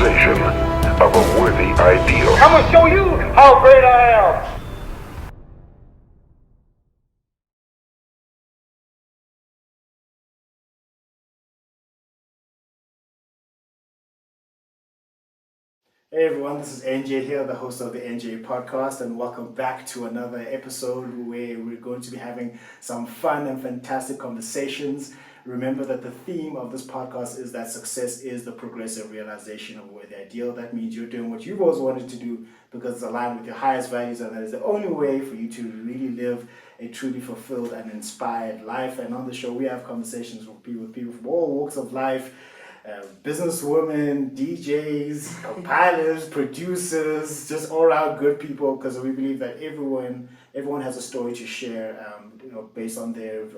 realization of a worthy ideal. I'm gonna show you how great I am. Hey everyone, this is NJ here, the host of the NJ podcast, and welcome back to another episode where we're going to be having some fun and fantastic conversations. Remember that the theme of this podcast is that success is the progressive realization of a worthy ideal. That means you're doing what you've always wanted to do because it's aligned with your highest values, and that is the only way for you to really live a truly fulfilled and inspired life. And on the show, we have conversations with people from all walks of life. Businesswomen, DJs, compilers, producers, just all around good people, because we believe that everyone has a story to share, based on their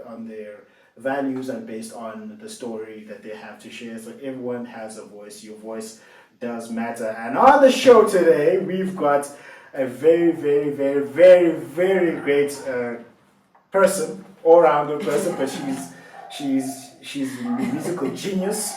values and based on the story that they have to share. So everyone has a voice. Your voice does matter. And on the show today, we've got a very, very, very, very, very great person, all-rounder person, but she's a musical genius.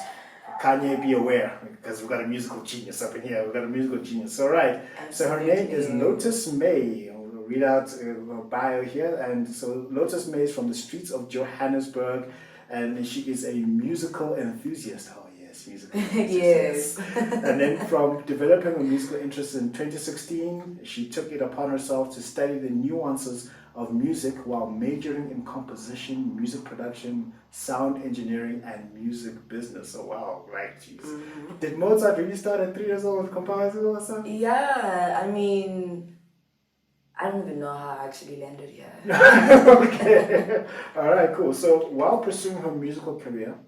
Kanye, be aware, because we've got a musical genius up in here. We've got a musical genius. All right. So her name is Lotus Mae. I'll read out her bio here. And so Lotus Mae is from the streets of Johannesburg, and she is a musical enthusiast. Oh, yes, musical enthusiast. Yes. And then from developing a musical interest in 2016, she took it upon herself to study the nuances of music while majoring in composition, music production, sound engineering, and music business. So wow, right, jeez. Mm-hmm. Did Mozart really start at 3 years old with composing or something? Yeah, I mean, I don't even know how I actually landed here. Okay. All right, cool. So while pursuing her musical career,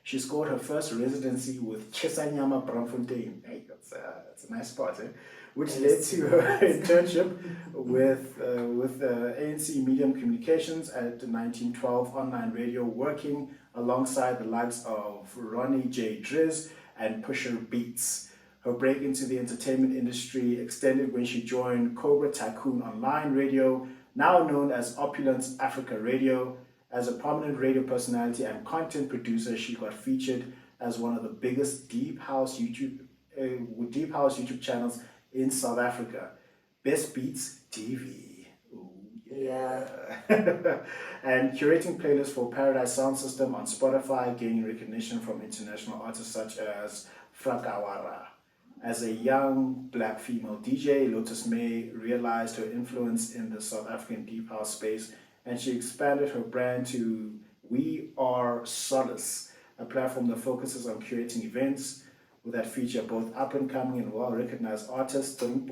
she scored her first residency with Chisanyama Bramfontein. Hey, that's a nice spot, eh? Which led to her internship with ANC Medium Communications at 1912 online radio, working alongside the likes of Ronnie J. Driz and Pusher Beats. Her break into the entertainment industry extended when she joined Cobra Tycoon Online Radio, now known as Opulence Africa Radio. As a prominent radio personality and content producer, she got featured as one of the biggest deep house YouTube channels in South Africa. Best Beats TV. Ooh, yeah. And curating playlists for Paradise Sound System on Spotify, gaining recognition from international artists such as Flakawara. As a young black female DJ, Lotus Mae realized her influence in the South African deep house space, and she expanded her brand to We Are SOLACE, a platform that focuses on curating events that feature both up-and-coming and well-recognized artists in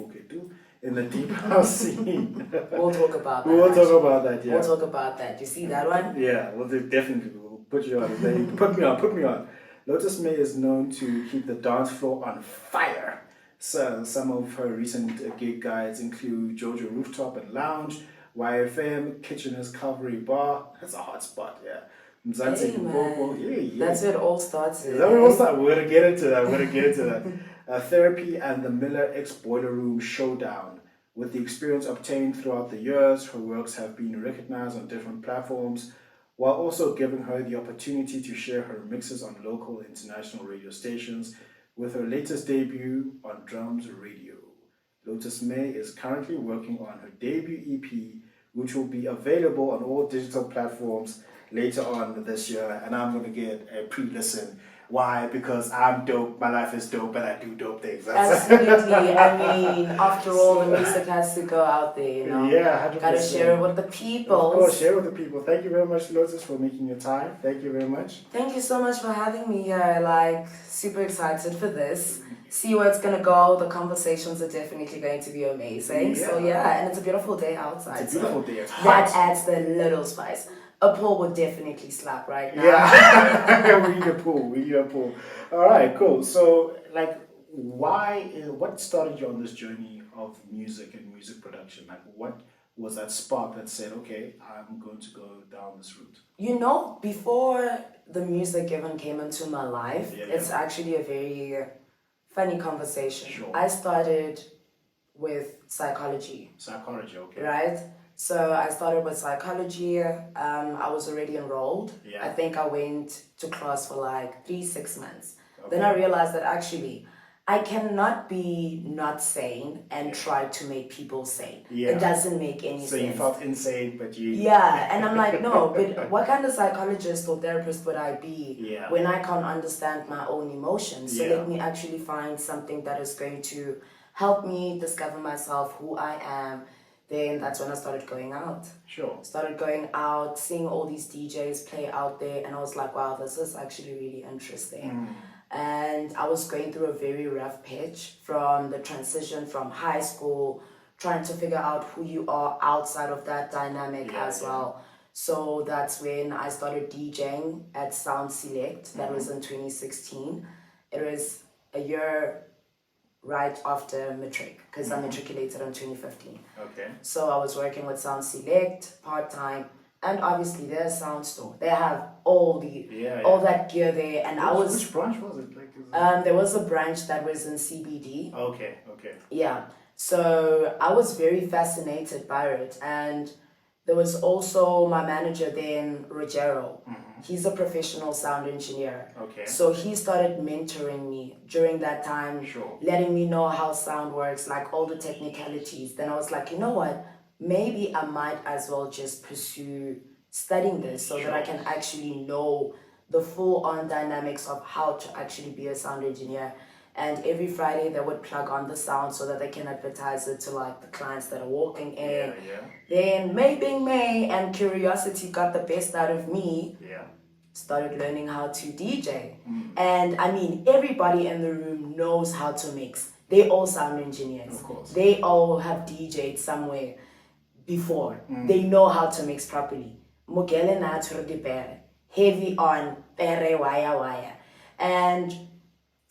the deep house scene. We'll talk about that. We'll talk about that, yeah. We'll talk about that. You see that one? Yeah, definitely. We'll put you on. Put me on. Lotus Mae is known to keep the dance floor on fire. So some of her recent gig guides include Jojo Rooftop and Lounge, YFM, Kitchener's Cavalry Bar. That's a hot spot, yeah. Hey, yeah. That's where it all starts. Is that where it all starts? We're gonna get into that. Therapy and the Miller X Boiler Room Showdown. With the experience obtained throughout the years, her works have been recognized on different platforms, while also giving her the opportunity to share her mixes on local and international radio stations, with her latest debut on Drums Radio. Lotus Mae is currently working on her debut EP, which will be available on all digital platforms later on this year, and I'm going to get a pre-listen. Why? Because I'm dope, my life is dope, and I do dope things. Absolutely. I mean, after all, the music has to go out there, you know. Yeah, 100%. Gotta share it with the people. Of course, share with the people. Thank you very much, Lotus, for making your time. Thank you very much. Thank you so much for having me here. Like, super excited for this. See where it's gonna go. The conversations are definitely going to be amazing. Yeah. So yeah, and it's a beautiful day outside. It's a beautiful day. It's that adds the little spice. A pool would definitely slap right now. Yeah, we need a pool. All right, cool. So, like, what started you on this journey of music and music production? Like, what was that spark that said, okay, I'm going to go down this route? You know, before the music even came into my life, it's actually a very funny conversation. Sure. I started with psychology. Psychology, okay. Right? So I started with psychology. I was already enrolled. Yeah. I think I went to class for like 3-6 months. Okay. Then I realized that actually I cannot be not sane and try to make people sane. Yeah. It doesn't make any So sense. you felt insane, but you... Yeah, and I'm like, no, but what kind of psychologist or therapist would I be when I can't understand my own emotions? So let me actually find something that is going to help me discover myself, who I am. Then that's when I started going out. Sure. Started going out, seeing all these DJs play out there, and I was like, wow, this is actually really interesting. And I was going through a very rough patch from the transition from high school, trying to figure out who you are outside of that dynamic as well. So that's when I started DJing at Sound Select. That was in 2016. It was a year right after matric, because I matriculated in 2015. Okay. So I was working with Sound Select part-time, and obviously their sound store. They have all that gear there, and Which branch was it? There was a branch that was in CBD. Okay. Yeah. So I was very fascinated by it, and there was also my manager then, Rogero. He's a professional sound engineer. Okay. So he started mentoring me during that time, letting me know how sound works, like all the technicalities. Then I was like, you know what? Maybe I might as well just pursue studying this so that I can actually know the full-on dynamics of how to actually be a sound engineer. And every Friday they would plug on the sound so that they can advertise it to like the clients that are walking in. Then May being May and curiosity got the best out of me. Started learning how to DJ. And I mean, everybody in the room knows how to mix. They all sound engineers. Of course. They all have DJed somewhere before. They know how to mix properly. Mugele na pere, heavy on pere wire. And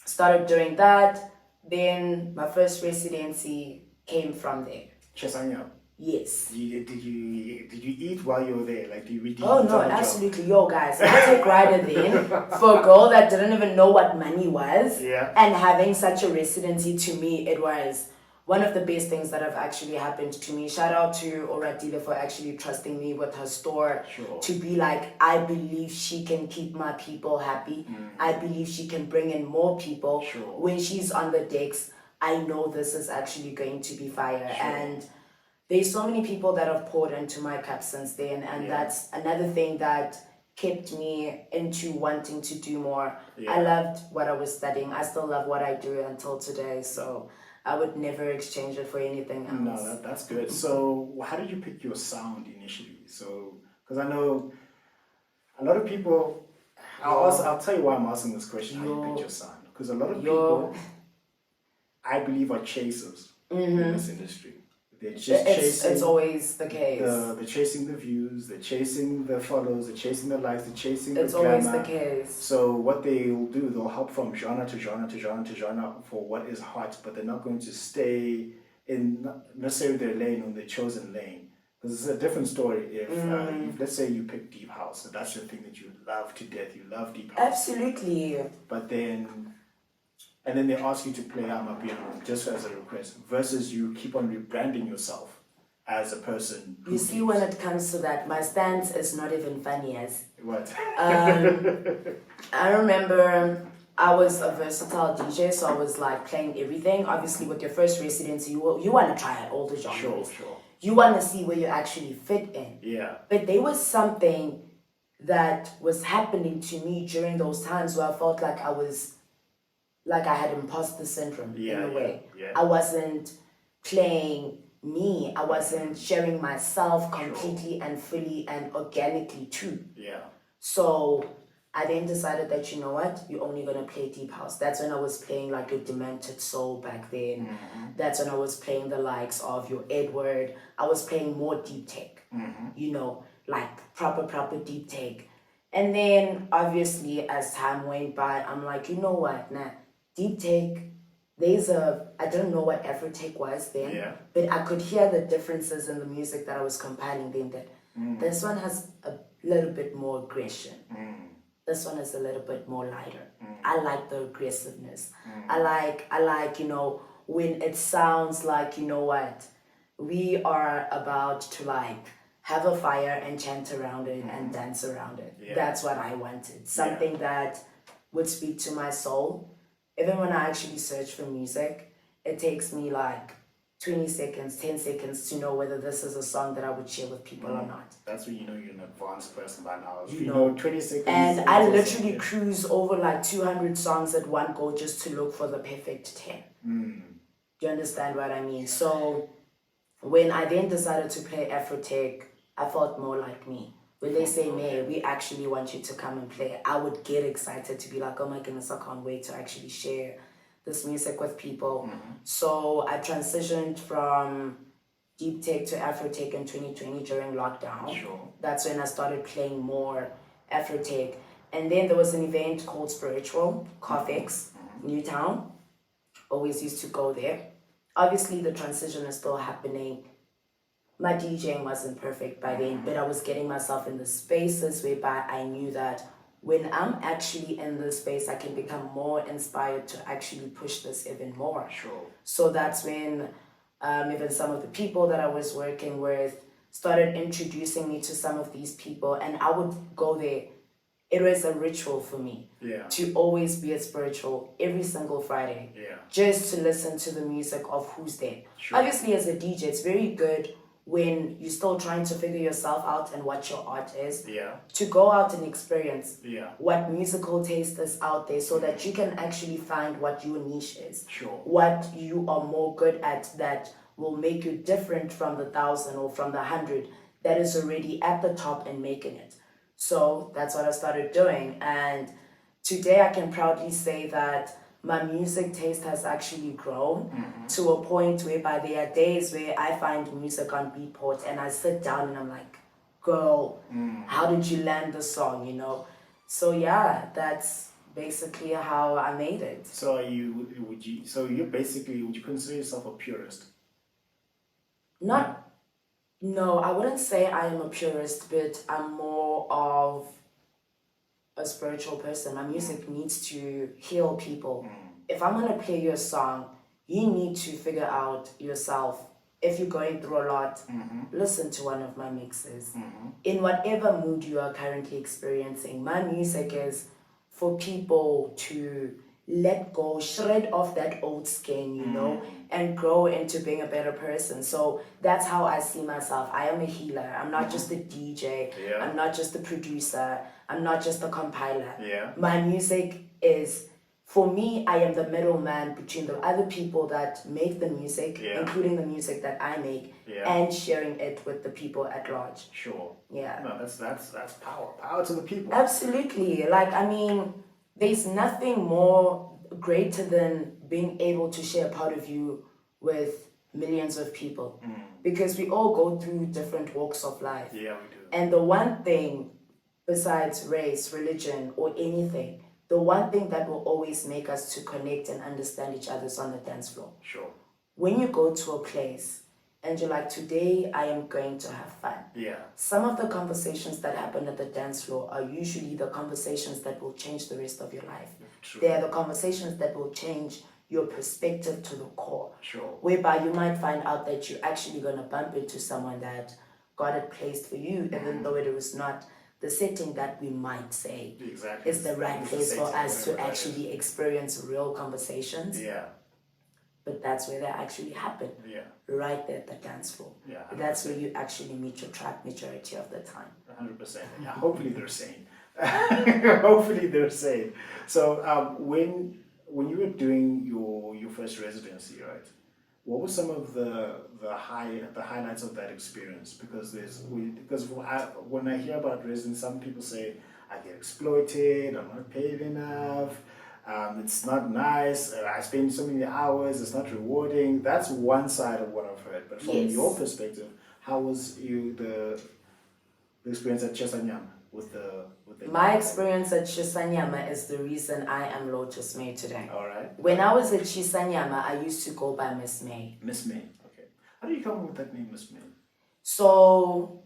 started doing that. Then my first residency came from there. Chesanya. Yes. Did you eat while you were there? Like, did you Oh no, absolutely. Yo guys, I take rider then for a girl that didn't even know what money was. And having such a residency, to me, it was one of the best things that have actually happened to me. Shout out to Oratile for actually trusting me with her store to be like, I believe she can keep my people happy. I believe she can bring in more people. When she's on the decks, I know this is actually going to be fire. And there's so many people that have poured into my cup since then, and that's another thing that kept me into wanting to do more. I loved what I was studying. I still love what I do until today, so I would never exchange it for anything else. No, that's good. So how did you pick your sound initially? So, because I know a lot of people, I'll tell you why I'm asking this question, how you picked your sound. Because a lot of people, I believe, are chasers in this industry. They're just chasing. It's always the case. They're chasing the views, they're chasing the follows, they're chasing the likes, they're chasing the It's glamour. always the case. So what they'll do, they'll hop from genre to genre to genre to genre for what is hot, but they're not going to stay in not necessarily their lane or their chosen lane. Because it's a different story if, let's say you pick deep house, so that's the thing that you love to death, you love deep house. Absolutely. But then they ask you to play Amapiano just as a request, versus you keep on rebranding yourself as a person. You see, when it comes to that, my stance is not even funny as. What? I remember I was a versatile DJ, so I was like playing everything. Obviously, with your first residency, you want to try out all the genres. Sure. You want to see where you actually fit in. Yeah. But there was something that was happening to me during those times where I felt like I had imposter syndrome in a way. I wasn't playing me. I wasn't sharing myself completely and fully and organically too. Yeah. So I then decided that, you know what, you're only going to play deep house. That's when I was playing like your Demented Soul back then. That's when I was playing the likes of your Edward. I was playing more deep tech, you know, like proper deep tech. And then obviously as time went by, I'm like, you know what, deep tech, I didn't know what Afro-tech was then, but I could hear the differences in the music that I was compiling then, that this one has a little bit more aggression. This one is a little bit more lighter. I like the aggressiveness. I like, you know, when it sounds like, you know what, we are about to like have a fire and chant around it and dance around it. That's what I wanted. Something that would speak to my soul. even when I actually search for music, it takes me like 20 seconds, 10 seconds to know whether this is a song that I would share with people or not. That's when you know you're an advanced person by now. If You you know. know 20 seconds. And I it's literally awesome. cruise over like 200 songs at one go just to look for the perfect 10. Do you understand what I mean? So when I then decided to play Afrotech, I felt more like me. When they say, May, we actually want you to come and play, I would get excited to be like, oh my goodness, I can't wait to actually share this music with people. So I transitioned from deep tech to Afrotech in 2020 during lockdown. Sure. That's when I started playing more Afrotech. And then there was an event called Spiritual, COFX, Newtown. Always used to go there. Obviously, the transition is still happening. My DJing wasn't perfect by then, but I was getting myself in the spaces whereby I knew that when I'm actually in this space, I can become more inspired to actually push this even more. Sure. So that's when even some of the people that I was working with started introducing me to some of these people, and I would go there. It was a ritual for me to always be at Spiritual every single Friday, just to listen to the music of who's there. Sure. Obviously, as a DJ, it's very good when you're still trying to figure yourself out and what your art is, to go out and experience what musical taste is out there so that you can actually find what your niche is, what you are more good at that will make you different from the 1,000 or from the 100 that is already at the top and making it. So that's what I started doing, and today I can proudly say that my music taste has actually grown to a point whereby there are days where I find music on Beatport and I sit down and I'm like, girl, how did you land the song, you know? So yeah, that's basically how I made it. So would you consider yourself a purist? No, I wouldn't say I am a purist, but I'm more of a spiritual person. My music needs to heal people. If I'm gonna play you a song, you need to figure out yourself. If you're going through a lot, listen to one of my mixes. In whatever mood you are currently experiencing, my music is for people to let go, shred off that old skin, you know, and grow into being a better person. So that's how I see myself. I am a healer. I'm not just a DJ. I'm not just a producer. I'm not just a compiler. My music is, for me, I am the middleman between the other people that make the music, including the music that I make, and sharing it with the people at large. Sure. Yeah. No, that's power. Power to the people. Absolutely. Like, I mean, there's nothing more greater than being able to share a part of you with millions of people. Because we all go through different walks of life. Yeah, we do. And the one thing, besides race, religion, or anything, the one thing that will always make us to connect and understand each other is on the dance floor. Sure. When you go to a place and you're like, today I am going to have fun. Some of the conversations that happen at the dance floor are usually the conversations that will change the rest of your life. True. They are the conversations that will change your perspective to the core. Sure. Whereby you might find out that you're actually going to bump into someone that God had placed for you, even though it was not the setting that we might say is the right place for us to actually experience real conversations. But that's where they actually happen. Right there at the dance floor. That's where you actually meet your tribe majority of the time. 100%. Yeah, hopefully they're sane. Hopefully they're sane. So when you were doing your first residency, right? What were some of the highlights of that experience? Because when I hear about residents, some people say I get exploited, I'm not paid enough, it's not nice, I spend so many hours, it's not rewarding. That's one side of what I've heard. But from your perspective, how was the experience at Chesanyama with the My experience at Chisanyama is the reason I am Lotus Mae today. All right. When I was at Chisanyama, I used to go by Miss May. Miss May. Okay. How do you come up with that name, Miss May? So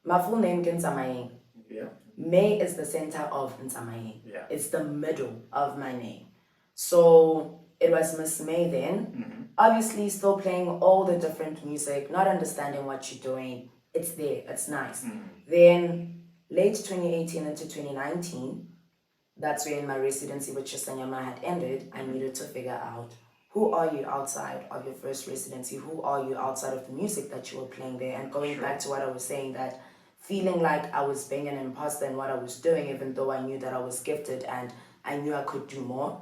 my full name is Ntsamaeng. Yeah. May is the center of Ntsamaeng. Yeah. It's the middle of my name. So it was Miss May then. Obviously still playing all the different music, not understanding what you're doing. It's there, it's nice. Then late 2018 into 2019, that's when my residency with Chisanyama had ended. I needed to figure out who are you outside of your first residency? Who are you outside of the music that you were playing there? And going back to what I was saying, that feeling like I was being an imposter in what I was doing, even though I knew that I was gifted and I knew I could do more.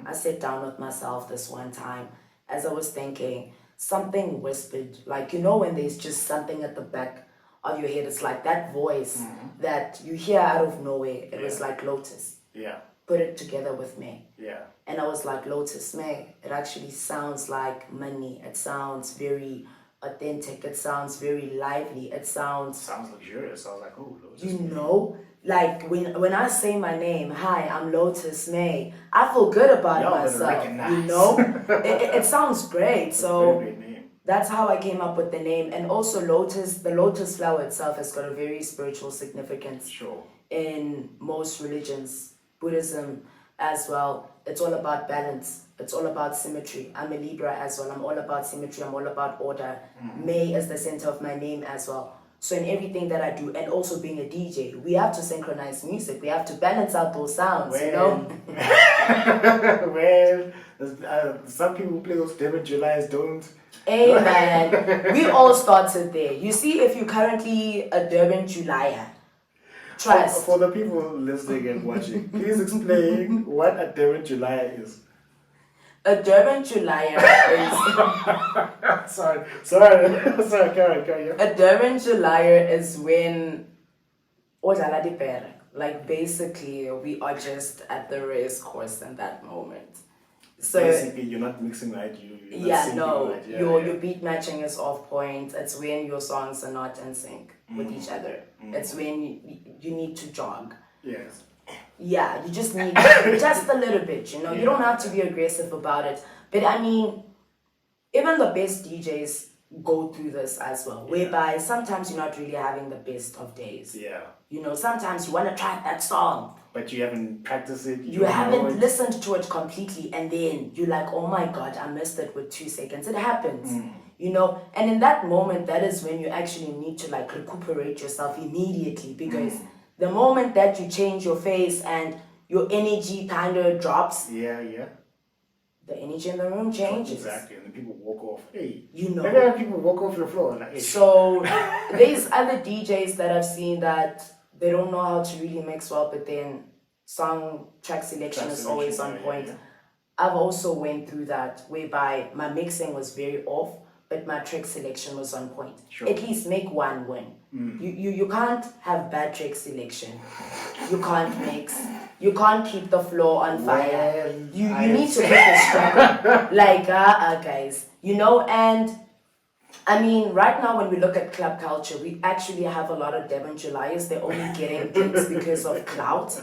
I sat down with myself this one time as I was thinking, something whispered, like, you know, when there's just something at the back of your head, it's like that voice that you hear out of nowhere. It was like, Lotus. Yeah. Put it together with me. Yeah. And I was like, Lotus Mae, it actually sounds like money. It sounds very authentic. It sounds very lively. It sounds luxurious. I was like, oh, Lotus. You know, like when I say my name, hi, I'm Lotus Mae, I feel good about myself. You know, it sounds great. So Very great name. That's how I came up with the name. And also Lotus, the lotus flower itself has got a very spiritual significance. Sure. In most religions, Buddhism as well. It's all about balance. It's all about symmetry. I'm a Libra as well. I'm all about symmetry. I'm all about order. May is the center of my name as well. So in everything that I do, and also being a DJ, we have to synchronize music. We have to balance out those sounds, you know? Well, some people who play those Devon Julys don't. Hey man, we all started there. You see, if you're currently a Durban Julyer, trust. For the people listening and watching, please explain what a Devon Julyer is. A Durban Julyer is... sorry, carry on. A Durban Julyer is when... Like basically, we are just at the race course in that moment. So basically, you're not mixing right. Your beat matching is off point. It's when your songs are not in sync with each other. It's when you need to jog. Yes. Yeah, you just need just a little bit, you know. You don't have to be aggressive about it. But I mean, even the best DJs go through this as well, whereby sometimes you're not really having the best of days. Yeah. You know, sometimes you want to try that song, but you haven't practiced it. You haven't listened to it completely, and then you're like, oh my God, I missed it with 2 seconds. It happens, you know. And in that moment, that is when you actually need to like recuperate yourself immediately, because the moment that you change your face and your energy kind of drops, the energy in the room changes. Exactly, and then people walk off. Hey, you know, maybe people walk off the floor. Like, hey. So there's other DJs that I've seen that they don't know how to really mix well, but then song track selection is always on point. I've also went through that, whereby my mixing was very off, but my track selection was on point. Sure. At least make one win. You can't have bad track selection. You can't mix. You can't keep the floor on fire. You need to make a struggle. Like, guys, you know, and I mean, right now when we look at club culture, we actually have a lot of Devon Julyers. They're only getting gigs because of clout.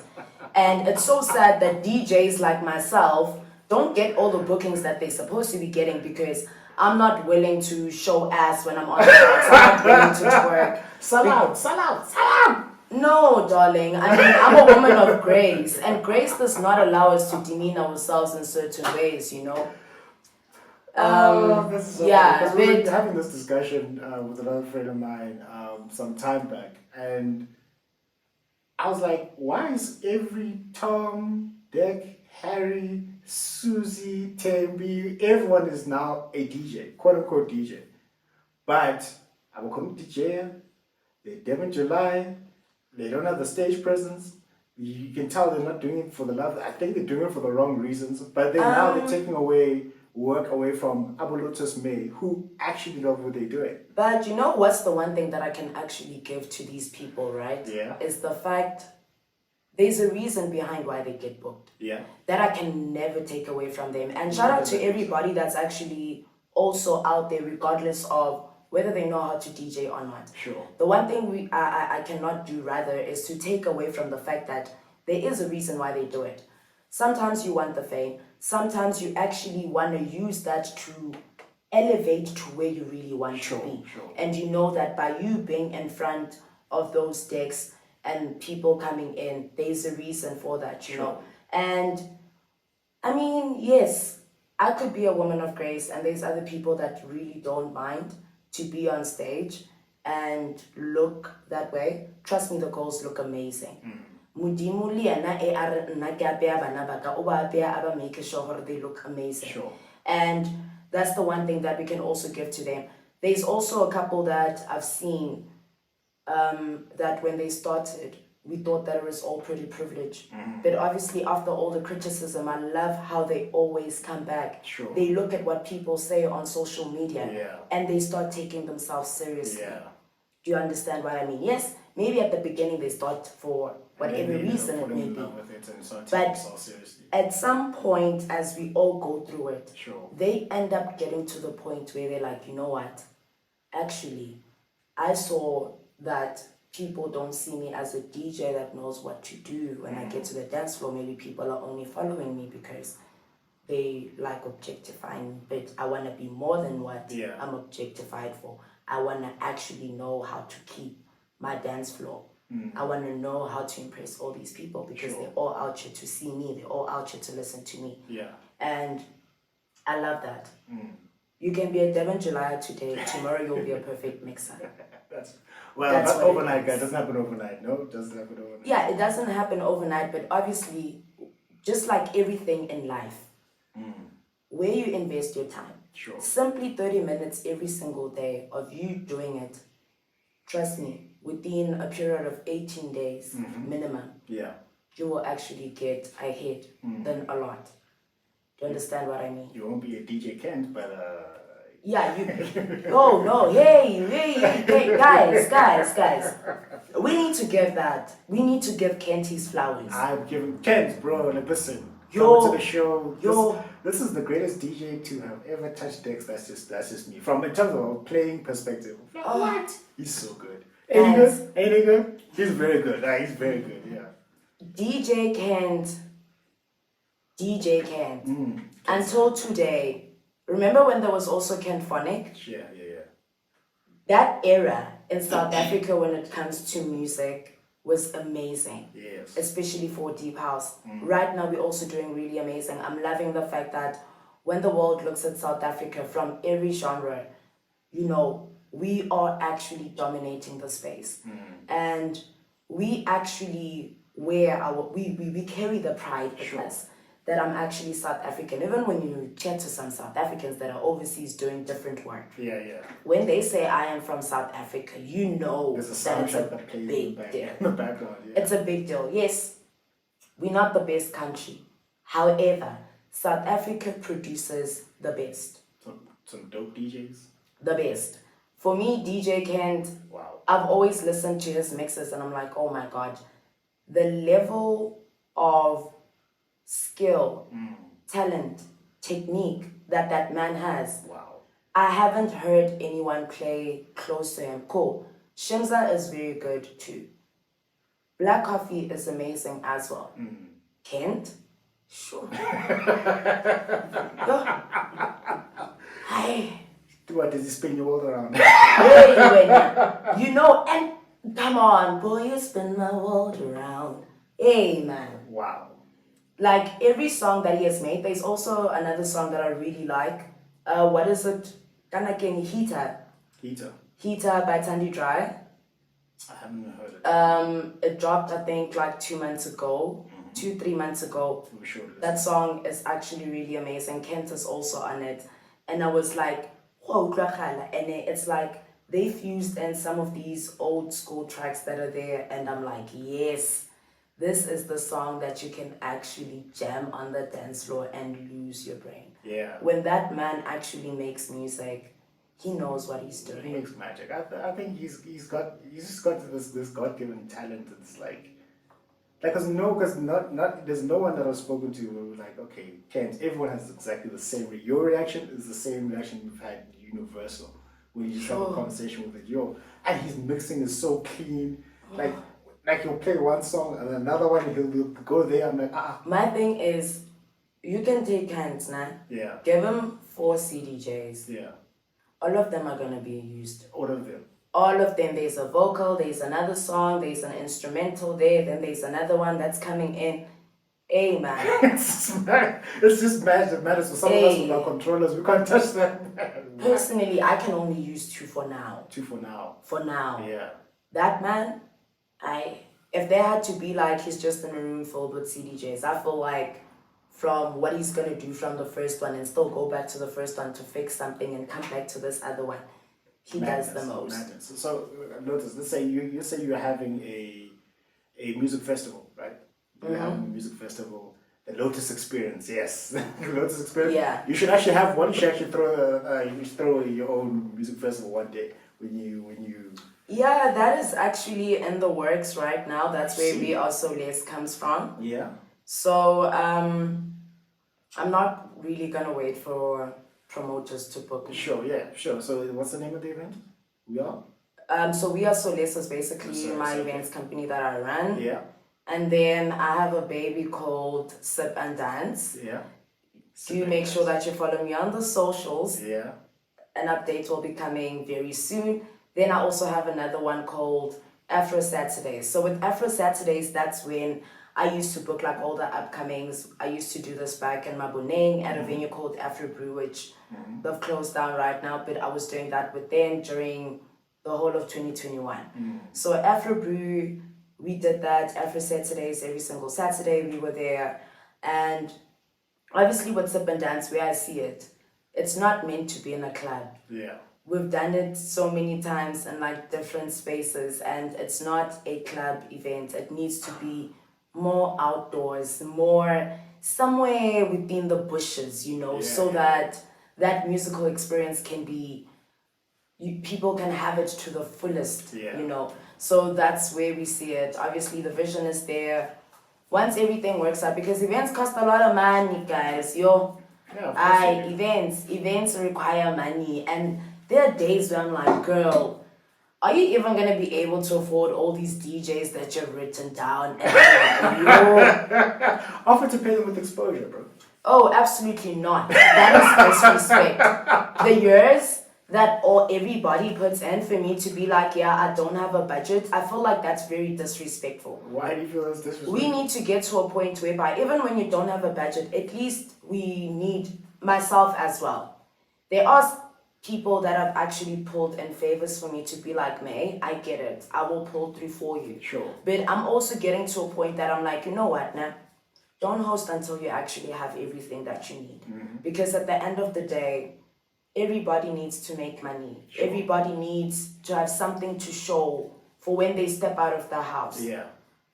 And it's so sad that DJs like myself don't get all the bookings that they're supposed to be getting, because I'm not willing to show ass when I'm on the tracks. I'm not willing to twerk. Sell out. No, darling. I mean, I'm a woman of grace. And grace does not allow us to demean ourselves in certain ways, you know. Because we were having this discussion with another friend of mine some time back, and I was like, why is every Tom, Dick, Harry, Susie, Tembi, everyone is now a DJ, quote unquote DJ, but I'm a DJ, they're Devon July, they don't have the stage presence. You can tell they're not doing it for the love. I think they're doing it for the wrong reasons, but then now they're taking work away from Lotus Mae, who actually love what they're doing. But you know what's the one thing that I can actually give to these people, right? Yeah. Is the fact there's a reason behind why they get booked. Yeah. That I can never take away from them. And shout out to everybody that's actually also out there, regardless of whether they know how to DJ or not. Sure. The one thing I cannot do rather is to take away from the fact that there is a reason why they do it. Sometimes you want the fame. Sometimes you actually want to use that to elevate to where you really want to be. Sure. And you know that by you being in front of those decks and people coming in, there's a reason for that, you know. And I mean, yes, I could be a woman of grace, and there's other people that really don't mind to be on stage and look that way. Trust me, the girls look amazing. Modimo le yena e a re nna ke apeya bana ba ka, o ba apeya a ba make sure gore they look amazing. Sure. And that's the one thing that we can also give to them. There's also a couple that I've seen that when they started, we thought that it was all pretty privilege. But obviously, after all the criticism, I love how they always come back. Sure. They look at what people say on social media, Yeah. and they start taking themselves seriously. Yeah. Do you understand what I mean? Yes, maybe at the beginning they start for whatever reason it may be. But at some point, as we all go through it, Sure. they end up getting to the point where they're like, you know what? Actually, I saw that people don't see me as a DJ that knows what to do. When I get to the dance floor, maybe people are only following me because they like objectifying me. But I want to be more than what I'm objectified for. I want to actually know how to keep my dance floor. I want to know how to impress all these people because they're all out here to see me. They're all out here to listen to me. Yeah. And I love that. You can be a Devon July today. Tomorrow you'll be a perfect mixer. That's That's not what it overnight, guys. is. Doesn't happen overnight. No, it doesn't happen overnight. Yeah, it doesn't happen overnight, but obviously, just like everything in life, where you invest your time, Sure. simply 30 minutes every single day of you doing it, trust me, within a period of 18 days minimum, Yeah. you will actually get ahead than a lot. Do you understand what I mean? You won't be a DJ Kent, but Yeah, you. Oh no! Hey, guys! We need to give that. We need to give Kent his flowers. I'm giving Kent, bro. Like, listen, Yo, come to the show. yo. This is the greatest DJ to have ever touched decks. That's just me. From in terms of a playing perspective, what? He's so good. Ain't he Guys. good? Ain't he good? He's very good. He's very good. Yeah. DJ Kent. Until today, remember when there was also Kent Phonic? Yeah. That era in South Africa when it comes to music was amazing. Yes. Especially for deep house. Right now we're also doing really amazing. I'm loving the fact that when the world looks at South Africa from every genre, you know, we are actually dominating the space. And we actually wear we carry the pride with us that I'm actually South African. Even when you chat to some South Africans that are overseas doing different work, Yeah. when they say I am from South Africa, you know There's a that it's soundtrack a that plays big deal. in the background. Yeah. It's a big deal. Yes, we're not the best country. However, South Africa produces the best. Some dope DJs. The best. For me, DJ Kent, Wow. I've always listened to his mixes and I'm like, oh my God, the level of skill, talent, technique that man has. Wow. I haven't heard anyone play close to him. Cool. Shimza is very good too. Black Coffee is amazing as well. Kent? Sure. Hi. What does he spin your world around? You know, and come on, boy, you spin my world around. Hey, man. Wow. Like every song that he has made, there's also another song that I really like. What is it? Kanakeng Heater. Heater by Tandy Dry. I haven't heard it. It dropped, I think, like 2 months ago, 2-3 months ago. For sure. That song is actually really amazing. Kent is also on it. And I was like, whoa, and it's like they fused in some of these old school tracks that are there. And I'm like, yes, this is the song that you can actually jam on the dance floor and lose your brain. Yeah. When that man actually makes music, he knows what he's He doing. makes magic. I think he's just got this God-given talent. It's like there's no one that I've spoken to who was like, okay, Kent, everyone has exactly the same your reaction is the same reaction you've had universal when you just have a conversation with it. And his mixing is so clean. Like he'll play one song and another one he'll go there. I'm like, My thing is, you can take hands now. Yeah. Give him 4 CDJs. Yeah. All of them are gonna be used. All of them. All of them. There's a vocal, there's another song, there's an instrumental there, then there's another one that's coming in. Hey man. It's just magic. It matters for some of us with our controllers. We can't touch that. Personally, I can only use 2 for now. 2 for now. For now. Yeah. That man, if there had to be like he's just in a room filled with CDJs, I feel like from what he's gonna do from the first one and still go back to the first one to fix something and come back to this other one, he does the most. Madness. So Lotus, let's say you're having a music festival, right? You're having a music festival. The Lotus Experience, yes, the Lotus Experience. Yeah. You should actually have one. You should actually throw your own music festival one day when you. Yeah, that is actually in the works right now. That's where we also SOLACE comes from. Yeah. So I'm not really gonna wait for promoters to book me. Sure. Yeah. Sure. So what's the name of the event? We are. So we are SOLACE is basically SOLACE, my okay. events company that I run. Yeah. And then I have a baby called Sip and Dance. Yeah. Do make sure that you follow me on the socials. Yeah. An update will be coming very soon. Then I also have another one called Afro Saturdays. So with Afro Saturdays, that's when I used to book like all the upcomings. I used to do this back in Maboneng at a venue called Afro Brew, which they've closed down right now, but I was doing that with them during the whole of 2021. So Afro Brew, we did that, Afro Saturdays, every single Saturday we were there. And obviously with Sip and Dance, where I see it, it's not meant to be in a club. Yeah. We've done it so many times in like different spaces, and it's not a club event. It needs to be more outdoors, more somewhere within the bushes, you know, so that that musical experience can be, people can have it to the fullest, you know. So that's where we see it. Obviously, the vision is there. Once everything works out, because events cost a lot of money, guys. Events require money, and there are days where I'm like, girl, are you even gonna be able to afford all these DJs that you've written down? And I'm like, Offer to pay them with exposure, bro. oh, absolutely not. That is disrespect. The years that everybody puts in for me to be like, yeah, I don't have a budget, I feel like that's very disrespectful. Why do you feel that's disrespectful? We need to get to a point whereby even when you don't have a budget, at least we need, myself as well. There are people that have actually pulled in favors for me to be like, May, I get it. I will pull through for you. Sure. But I'm also getting to a point that I'm like, you know what, nah, don't host until you actually have everything that you need. Because at the end of the day, everybody needs to make money. Sure. Everybody needs to have something to show for when they step out of the house. Yeah.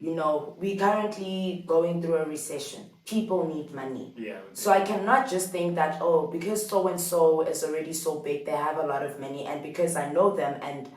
You know, we're currently going through a recession. People need money. Yeah. So I cannot just think that, oh, because so-and-so is already so big, they have a lot of money, and because I know them and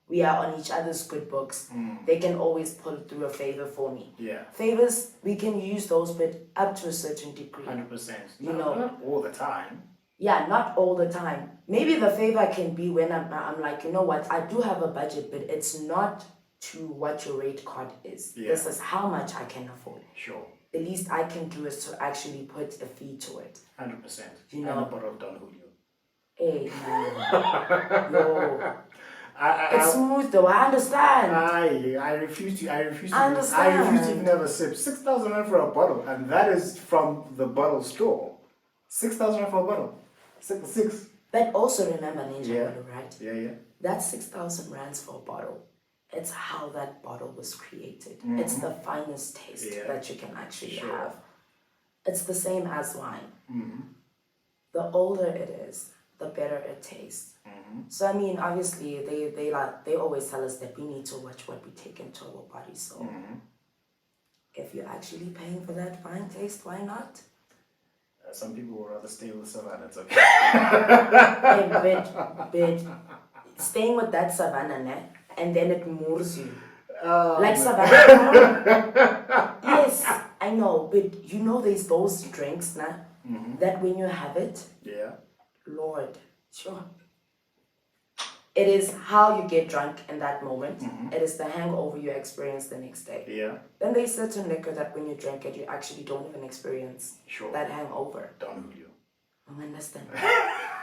we are on each other's good books, they can always pull through a favor for me. Yeah. Favors, we can use those, but up to a certain degree. 100%. You know. Not all the time. Yeah, not all the time. Maybe the favor can be when I'm like, you know what, I do have a budget, but it's not to what your rate card is. Yeah. This is how much I can afford. Sure. The least I can do is to actually put a fee to it. 100%. You And know. a bottle of Don Julio. Hey, man. Yo. It's I, smooth though, I understand. I refuse to Understand. even have a sip. 6,000 rand for a bottle, and that is from the bottle store. 6,000 rand for a bottle. Six. But also remember, Ninja, Yeah. right? Yeah. That's 6,000 rands for a bottle. It's how that bottle was created. It's the finest taste that you can actually have. It's the same as wine. The older it is, the better it tastes. So I mean, obviously, they always tell us that we need to watch what we take into our body. So if you're actually paying for that fine taste, why not? Some people would rather stay with Savannah. It's okay. But staying with that Savannah, ne? And then it moors you. Like Savannah. Yes, I know, but you know there's those drinks, nah, that when you have it, Lord, sure. It is how you get drunk in that moment. It is the hangover you experience the next day. Yeah. Then there's certain liquor that when you drink it, you actually don't even experience that hangover. Don Julio. I understand.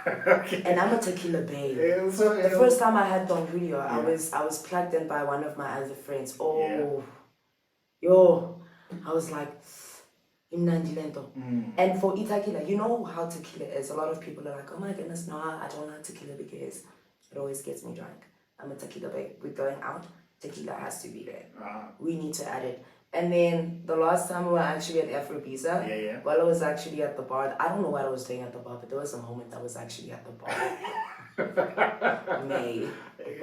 Okay. And I'm a tequila babe. The first time I had Don Julio, I was plugged in by one of my other friends. Oh, yo, I was like, and for tequila, you know how tequila is. A lot of people are like, oh my goodness, no, I don't like tequila because it always gets me drunk. I'm a tequila babe. We're going out. tequila has to be there. Uh-huh. We need to add it. And then the last time we were actually at Afrobiza, Yeah. while I was actually at the bar, I don't know what I was doing at the bar, but there was a moment I was actually at the bar. May.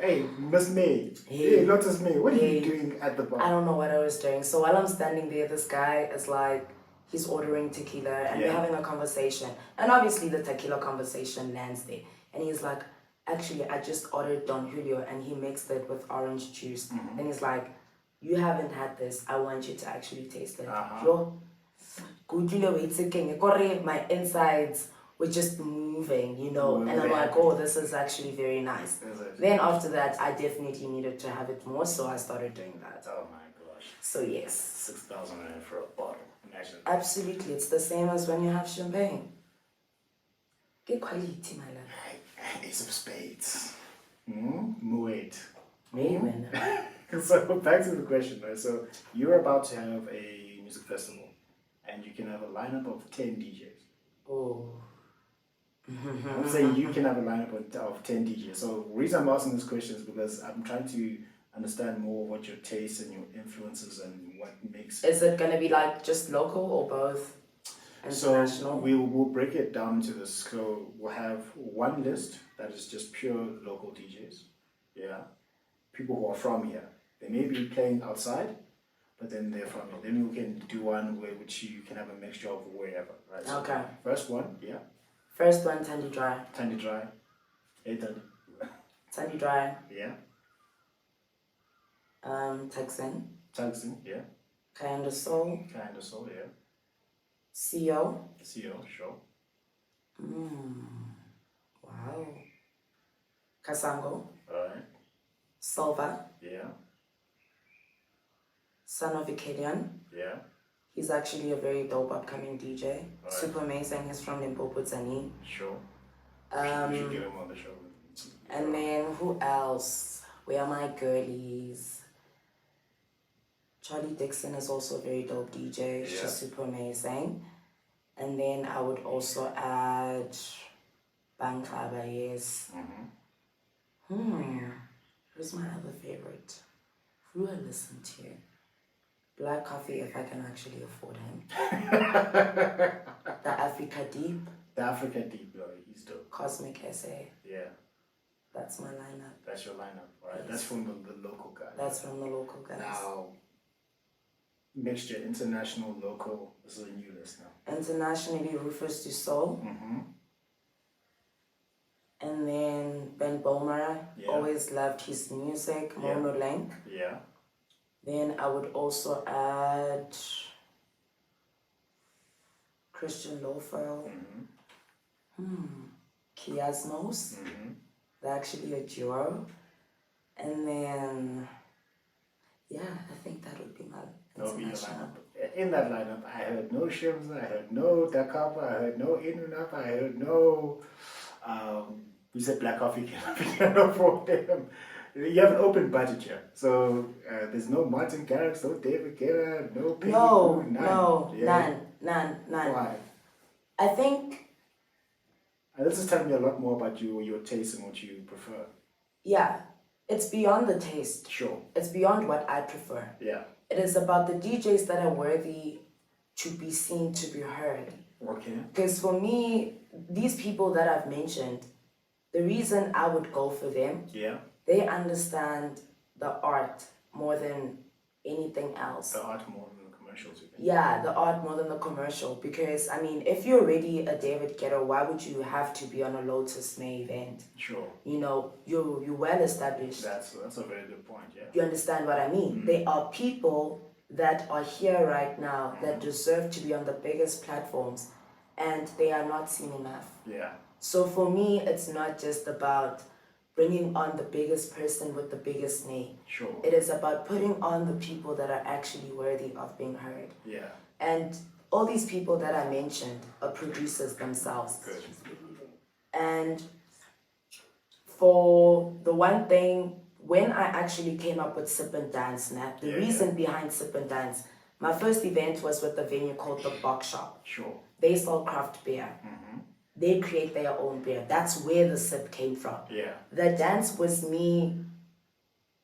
Hey, Miss May. Hey. Hey, Lotus Mae. What are Hey. you doing at the bar? I don't know what I was doing. So while I'm standing there, this guy is like, he's ordering tequila and we're having a conversation. And obviously the tequila conversation lands there. And he's like, actually, I just ordered Don Julio and he mixed it with orange juice. And he's like, you haven't had this. I want you to actually taste it. Yo, my insides were just moving, you know. And I'm like, oh, this is actually very nice. Then after that, I definitely needed to have it more. So I started doing that. Oh my gosh. So yes. 6,000 for a bottle. Imagine. Absolutely. It's the same as when you have champagne. Get quality, my love. Ace of Spades. Moet. Amen. So back to the question, right? So you're about to have a music festival and you can have a lineup of 10 DJs. Oh. I'm saying you can have a lineup of 10 DJs. So the reason I'm asking this question is because I'm trying to understand more what your tastes and your influences and what makes. Is it gonna be like just local or both? International? So we'll break it down to this. So we'll have one list that is just pure local DJs. Yeah. People who are from here. They may be playing outside, but then they're from here. Then we can do one which you can have a mixture of wherever, right? So Okay. First one, yeah. First one, Tandy Dry. Tandy Dry. Hey, Tandy. Tandy Dry. Yeah. Texan. Tungsten, yeah. Kind of Soul. Kind of soul, yeah. CO. CO, sure. Wow. Kasango. Alright. Silva. Yeah. Son of Icadian. Yeah. He's actually a very dope upcoming DJ. Alright. Super amazing. He's from Limpopo, Tzani. Sure. We should get him on the show. And then who else? Where are my girlies? Charlie Dixon is also a very dope DJ. Yeah. She's super amazing. And then I would also add Bankaba, yes. Who's my other favorite? Who I listen to? Black Coffee, if I can actually afford him. The Africa Deep. The Africa Deep, he's dope. Cosmic SA. Yeah. That's my lineup. That's your lineup, right? Yes. That's from the local guy. That's from the local guys. Now, mixture, international, local. This is a new list now. Internationally, Rufus Du Sol. Mm-hmm. And then Ben Bomer. Yeah. Always loved his music. Yeah. Mono Lang. Yeah. Then I would also add Christian Lofel. Kiasmos. They're actually a duo. And then, yeah, I think that would be my That'll be your international. lineup. In that lineup, I heard no Shims, I heard no Dakapa, I heard no Inunap, I heard no, you said Black Coffee, can't afford them. You have an open budget here. So there's no Martin Garrix, no David Guetta, no Peggy No, Goo, no, Yeah. none. Why? I think, This is telling me a lot more about your taste and what you prefer. yeah, it's beyond the taste. Sure. It's beyond what I prefer. Yeah. It is about the DJs that are worthy to be seen, to be heard. Okay. Because for me, these people that I've mentioned, the reason I would go for them, Yeah. they understand the art more than anything else. The art more than the commercials, you think? Yeah, the art more than the commercial. Because, I mean, if you're already a David Guetta, why would you have to be on a Lotus Mae event? Sure. You know, you're well established. That's a very good point, yeah. You understand what I mean? There are people that are here right now that deserve to be on the biggest platforms and they are not seen enough. Yeah. So for me, it's not just about bringing on the biggest person with the biggest name. Sure. It is about putting on the people that are actually worthy of being heard. Yeah. And all these people that I mentioned are producers themselves. Good. And for the one thing, when I actually came up with Sip and Dance, the reason behind Sip and Dance, my first event was with a venue called the Box Shop. Sure. They sell craft beer. They create their own beer. That's where the sip came from. Yeah. The dance was me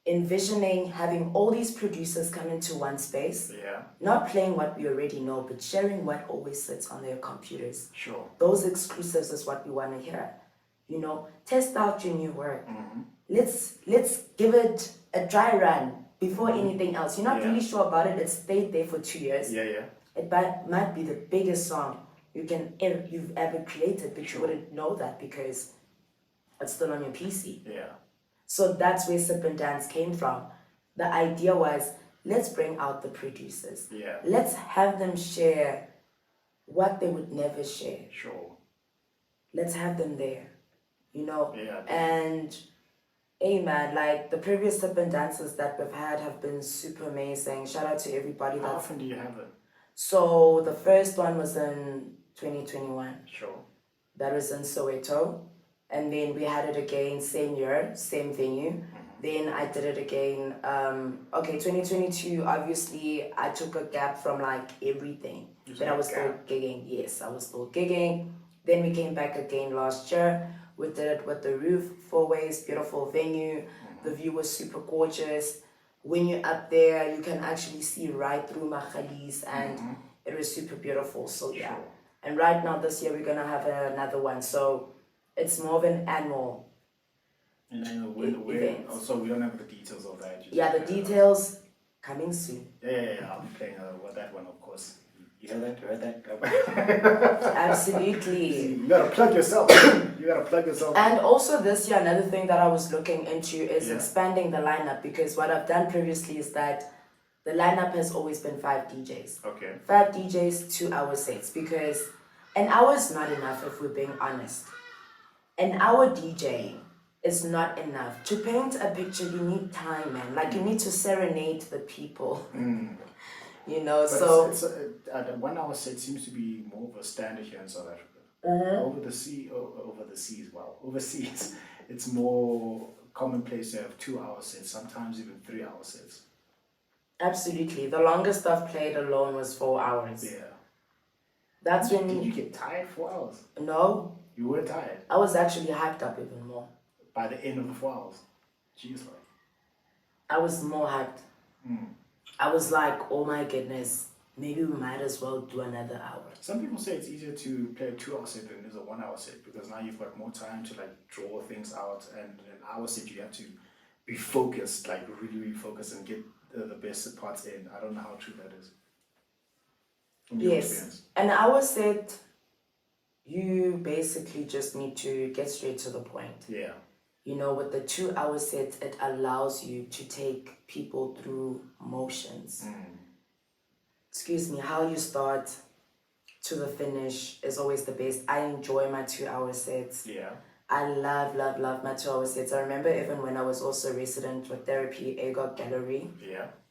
envisioning having all these producers come into one space, not playing what we already know, but sharing what always sits on their computers. Sure. Those exclusives is what we want to hear. You know, test out your new work. Let's give it a dry run before anything else. You're not really sure about it. It stayed there for 2 years. It might be the biggest song you've ever created, but you wouldn't know that because it's still on your PC. So that's where Sip and Dance came from. The idea was, let's bring out the producers. Let's have them share what they would never share. Sure. Let's have them there, you know? Yeah. And, hey man, like the previous Sip and Dances that we've had have been super amazing. Shout out to everybody. How often do you have it? So the first one was in 2021. Sure. That was in Soweto. And then we had it again, same year, same venue. Then I did it again. 2022, obviously, I took a gap from like everything. But I was still gigging. Yes, I was still gigging. Then we came back again last year. We did it with the roof, 4 ways, beautiful venue. The view was super gorgeous. When you're up there, you can actually see right through Machalis, and it was super beautiful. So yeah. Sure. And right now, this year, we're going to have another one. So it's more of an annual event. Also, we don't have the details of that. The details coming soon. Yeah, I'll be playing that one, of course. You heard that? Absolutely. You gotta plug yourself. And also this year, another thing that I was looking into is expanding the lineup, because what I've done previously is that the lineup has always been 5 DJs. Okay. 5 DJs, 2-hour sets, because an hour is not enough if we're being honest. An hour DJing is not enough. To paint a picture, you need time, man. Like, you need to serenade the people. You know, but so... the 1 hour set seems to be more of a standard here in South Africa. Overseas, it's more commonplace to have 2-hour sets, sometimes even 3-hour sets. Absolutely. The longest I've played alone was 4 hours. Yeah. That's when... Did you get tired 4 hours? No. You were tired? I was actually hyped up even more. By the end of the 4 hours? Jeez, like. I was more hyped. I was like, oh my goodness, maybe we might as well do another hour. Some people say it's easier to play a 2-hour set than it is a 1-hour set, because now you've got more time to like draw things out, and an hour set you have to be focused, like really focused, and get the best parts in. I don't know how true that is. From your experience. An hour set, you basically just need to get straight to the point. Yeah. You know, with the 2-hour set, it allows you to take people through motions. Excuse me, how you start to the finish is always the best. I enjoy my 2-hour sets. Yeah. I love my 2-hour sets. I remember even when I was also resident with Therapy AGOG Gallery,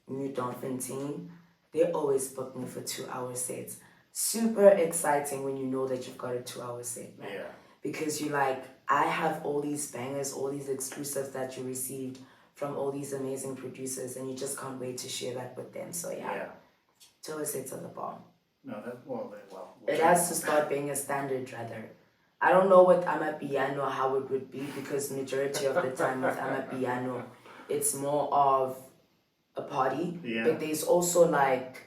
New Dolphin team, they always booked me for 2-hour sets. Super exciting when you know that you've got a 2-hour set, man. Yeah. Because you like, I have all these bangers, all these exclusives that you received from all these amazing producers, and you just can't wait to share that with them. So yeah. 2-hour sets are the bomb. No, well. It has to start being a standard, rather. I don't know with Amapiano how it would be, because majority of the time with Amapiano, it's more of a party. But there's also like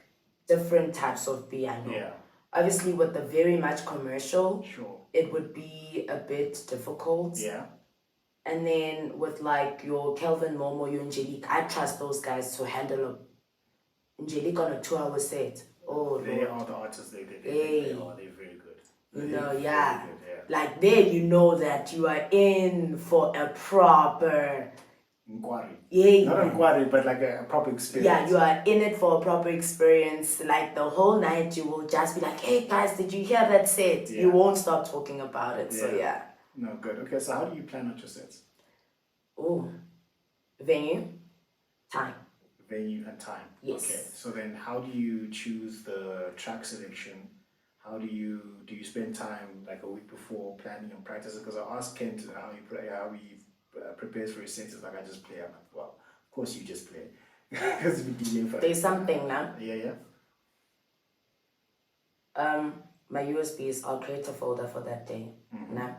different types of piano. Obviously, with the very much commercial, it would be a bit difficult. And then with like your Kelvin Momo, your Angelique, I trust those guys to handle Angelique on a 2-hour set. Oh, they are the artists. They're very good. You know, like there, you know that you are in for a proper inquiry. Not inquiry, but like a proper experience. Yeah, you are in it for a proper experience. Like the whole night, you will just be like, "Hey guys, did you hear that set?" You won't stop talking about it. So yeah. No, good. Okay, so how do you plan out your sets? Venue, time. Venue and time. Yes. Okay. So then, how do you choose the track selection? How do you spend time like a week before planning and practicing? Because I asked Kent how he prepares for his sets. Like, I just play. I'm like, well, of course you just play. Because we DJ for there's something now. Yeah. My USBs, I'll create a folder for that day. Now,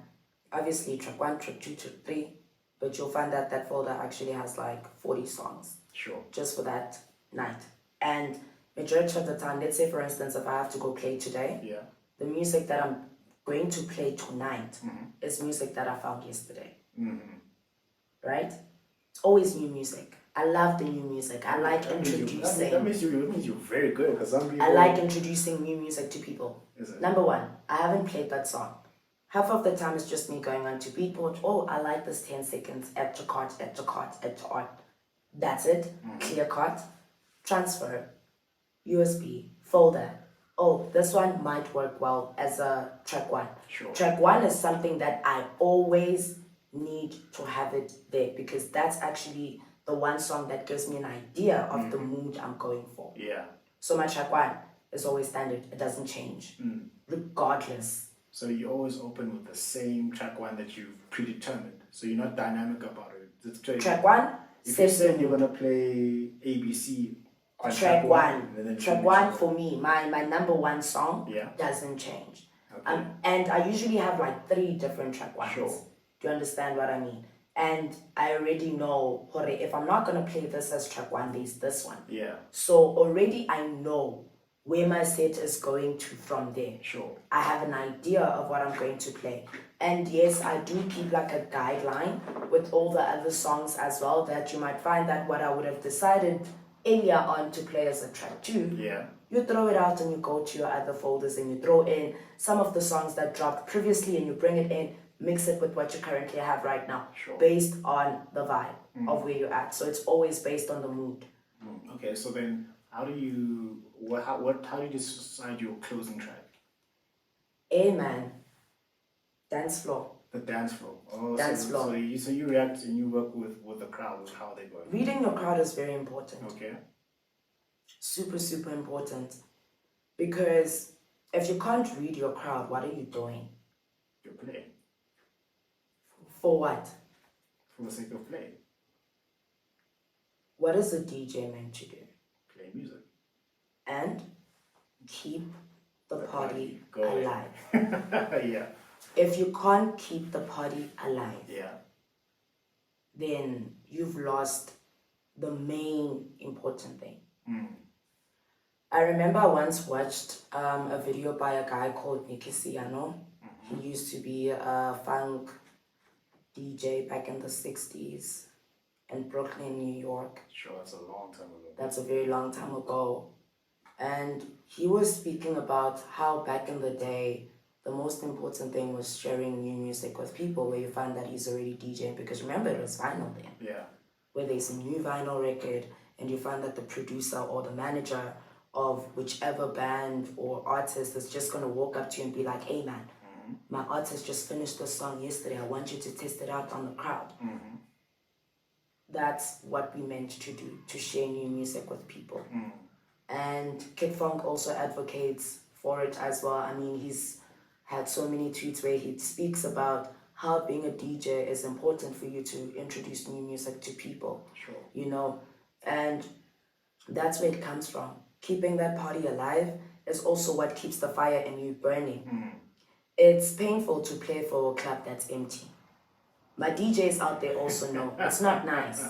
obviously track 1, track 2, track 3, but you'll find that that folder actually has like 40 songs Sure. just for that night. And majority of the time, let's say for instance, if I have to go play today, Yeah. the music that I'm going to play tonight is music that I found yesterday. Right? It's always new music. I love the new music. I like introducing. That means you're very good, because some people. I like introducing new music to people. Is it? Number one, I haven't played that song. Half of the time it's just me going on to Beatport. Oh, I like this 10 seconds. Add to cart, add to cart, add to art. That's it. Clear cart, transfer, USB, folder. Oh, this one might work well as a track one. Sure. Track one is something that I always need to have it there, because that's actually the one song that gives me an idea of the mood I'm going for. Yeah. So my track one is always standard. It doesn't change, regardless. So you always open with the same track one that you've predetermined. So you're not dynamic about it. It's Track one, If you sets said the you're mood. gonna play ABC on Track one. and then Track finish one it. for me, my number one song Yeah. doesn't change. Okay. And I usually have like 3 different track ones. Sure. Do you understand what I mean? And I already know, hore, if I'm not gonna play this as track one, there's this one. Yeah. So already I know where my set is going to from there. Sure. I have an idea of what I'm going to play. And yes, I do keep like a guideline with all the other songs as well, that you might find that what I would have decided earlier on to play as a track 2, Yeah. you throw it out and you go to your other folders and you throw in some of the songs that dropped previously and you bring it in, mix it with what you currently have right now, Sure. based on the vibe of where you're at. So it's always based on the mood. Okay. So then, how do you decide your closing track? Amen. Dance floor. The dance floor. Oh, Dance floor. So you react and you work with the crowd, with how they work. Reading your crowd is very important. Okay. Super, super important. Because if you can't read your crowd, what are you doing? You're playing For what? for the sake of play. What is a DJ meant to do? Play music. And keep the party going. alive. Yeah. If you can't keep the party alive, Yeah. then you've lost the main important thing. I remember I once watched a video by a guy called Nicky Siano. He used to be a funk DJ back in the 60s in Brooklyn, New York. Sure, that's a long time ago. That's a very long time ago. And he was speaking about how back in the day, the most important thing was sharing new music with people, where you find that he's already DJing, because remember, it was vinyl then. Yeah. Where there's a new vinyl record and you find that the producer or the manager of whichever band or artist is just going to walk up to you and be like, hey man, my artist just finished the song yesterday. I want you to test it out on the crowd. That's what we meant to do, to share new music with people. And Kid Funk also advocates for it as well. I mean, he's had so many tweets where he speaks about how being a DJ is important for you to introduce new music to people. Sure. You know, and that's where it comes from. Keeping that party alive is also what keeps the fire in you burning. It's painful to play for a club that's empty. My DJs out there also know it's not nice,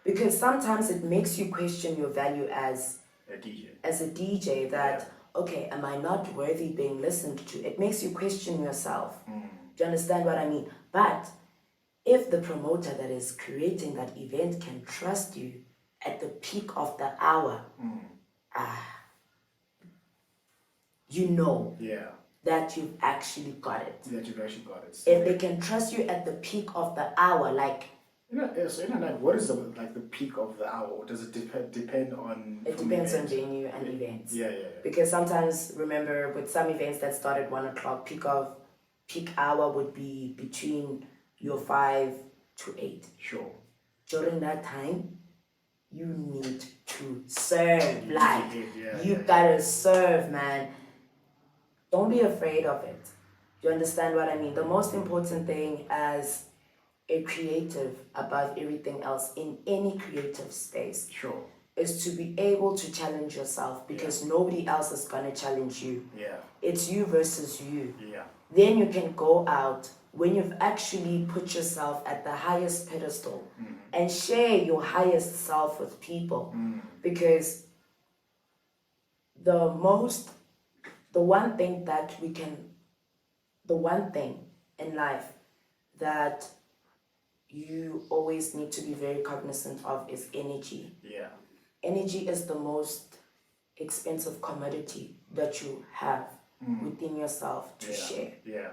because sometimes it makes you question your value as A DJ. a DJ, that, okay, am I not worthy being listened to? It makes you question yourself. Do you understand what I mean? But if the promoter that is creating that event can trust you at the peak of the hour, you know Yeah. that you've actually got it. That you've actually got it. If they can trust you at the peak of the hour, like, What is the peak of the hour? Or does it depend on? it depends on venue and events. Yeah. Because sometimes, remember, with some events that start at 1 o'clock, peak hour would be between your 5 to 8. Sure. During that time, you need to serve. Like, Yeah, you gotta serve, man. Don't be afraid of it. Do you understand what I mean? The most important thing as a creative, above everything else in any creative space, Sure. is to be able to challenge yourself, because nobody else is gonna challenge you. Yeah. It's you versus you. Yeah. Then you can go out when you've actually put yourself at the highest pedestal and share your highest self with people. Because the one thing in life that you always need to be very cognizant of is energy. Yeah. Energy is the most expensive commodity that you have within yourself to share. Yeah.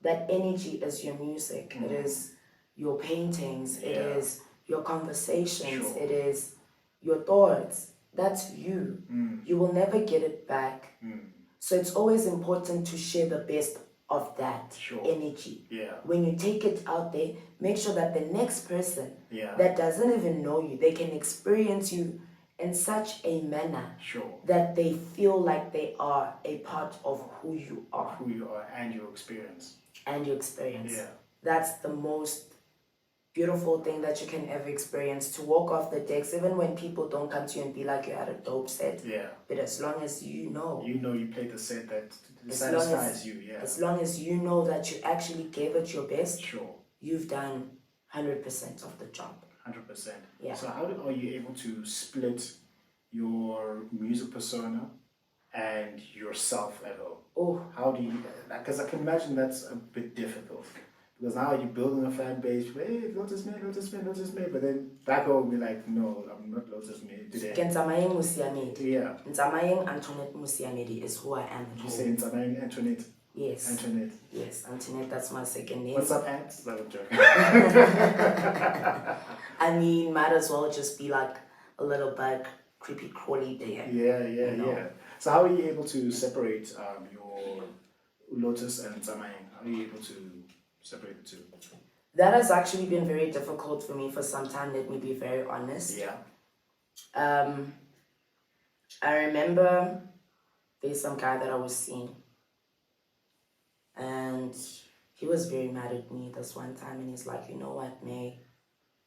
That energy is your music, it is your paintings, it is your conversations, Sure. it is your thoughts. That's you. You will never get it back. So it's always important to share the best of that energy. Yeah. When you take it out there, make sure that the next person Yeah. that doesn't even know you, they can experience you in such a manner that they feel like they are a part of who you are. Who you are and your experience. Yeah. That's the most beautiful thing that you can ever experience, to walk off the decks, even when people don't come to you and be like, you had a dope set. Yeah. But as long as you know you played the set that satisfies you. Yeah. As long as you know that you actually gave it your best, Sure. you've done 100% of the job. 100%. Yeah. So how are you able to split your music persona and yourself at all? Oh, How do you, because I can imagine that's a bit difficult. Because now you're building a fan base, hey, Lotus Mae, but then back home you're like, no, I'm not Lotus Mae today. Ntamayeng Musiamedi. Yeah. Ntamayeng Antoinette Musiamedi is who I am. You say Ntamayeng Antoinette? Yes. Antoinette. Yes, Antoinette, that's my second name. What's up, Ants? No, I'm joking. I mean, might as well just be like a little bug, creepy crawly there. Yeah. So how are you able to separate your Lotus and Ntamayeng? How are you able to separate the two? That has actually been very difficult for me for some time, let me be very honest. Yeah. I remember there's some guy that I was seeing, and he was very mad at me this one time, and he's like, you know what, May,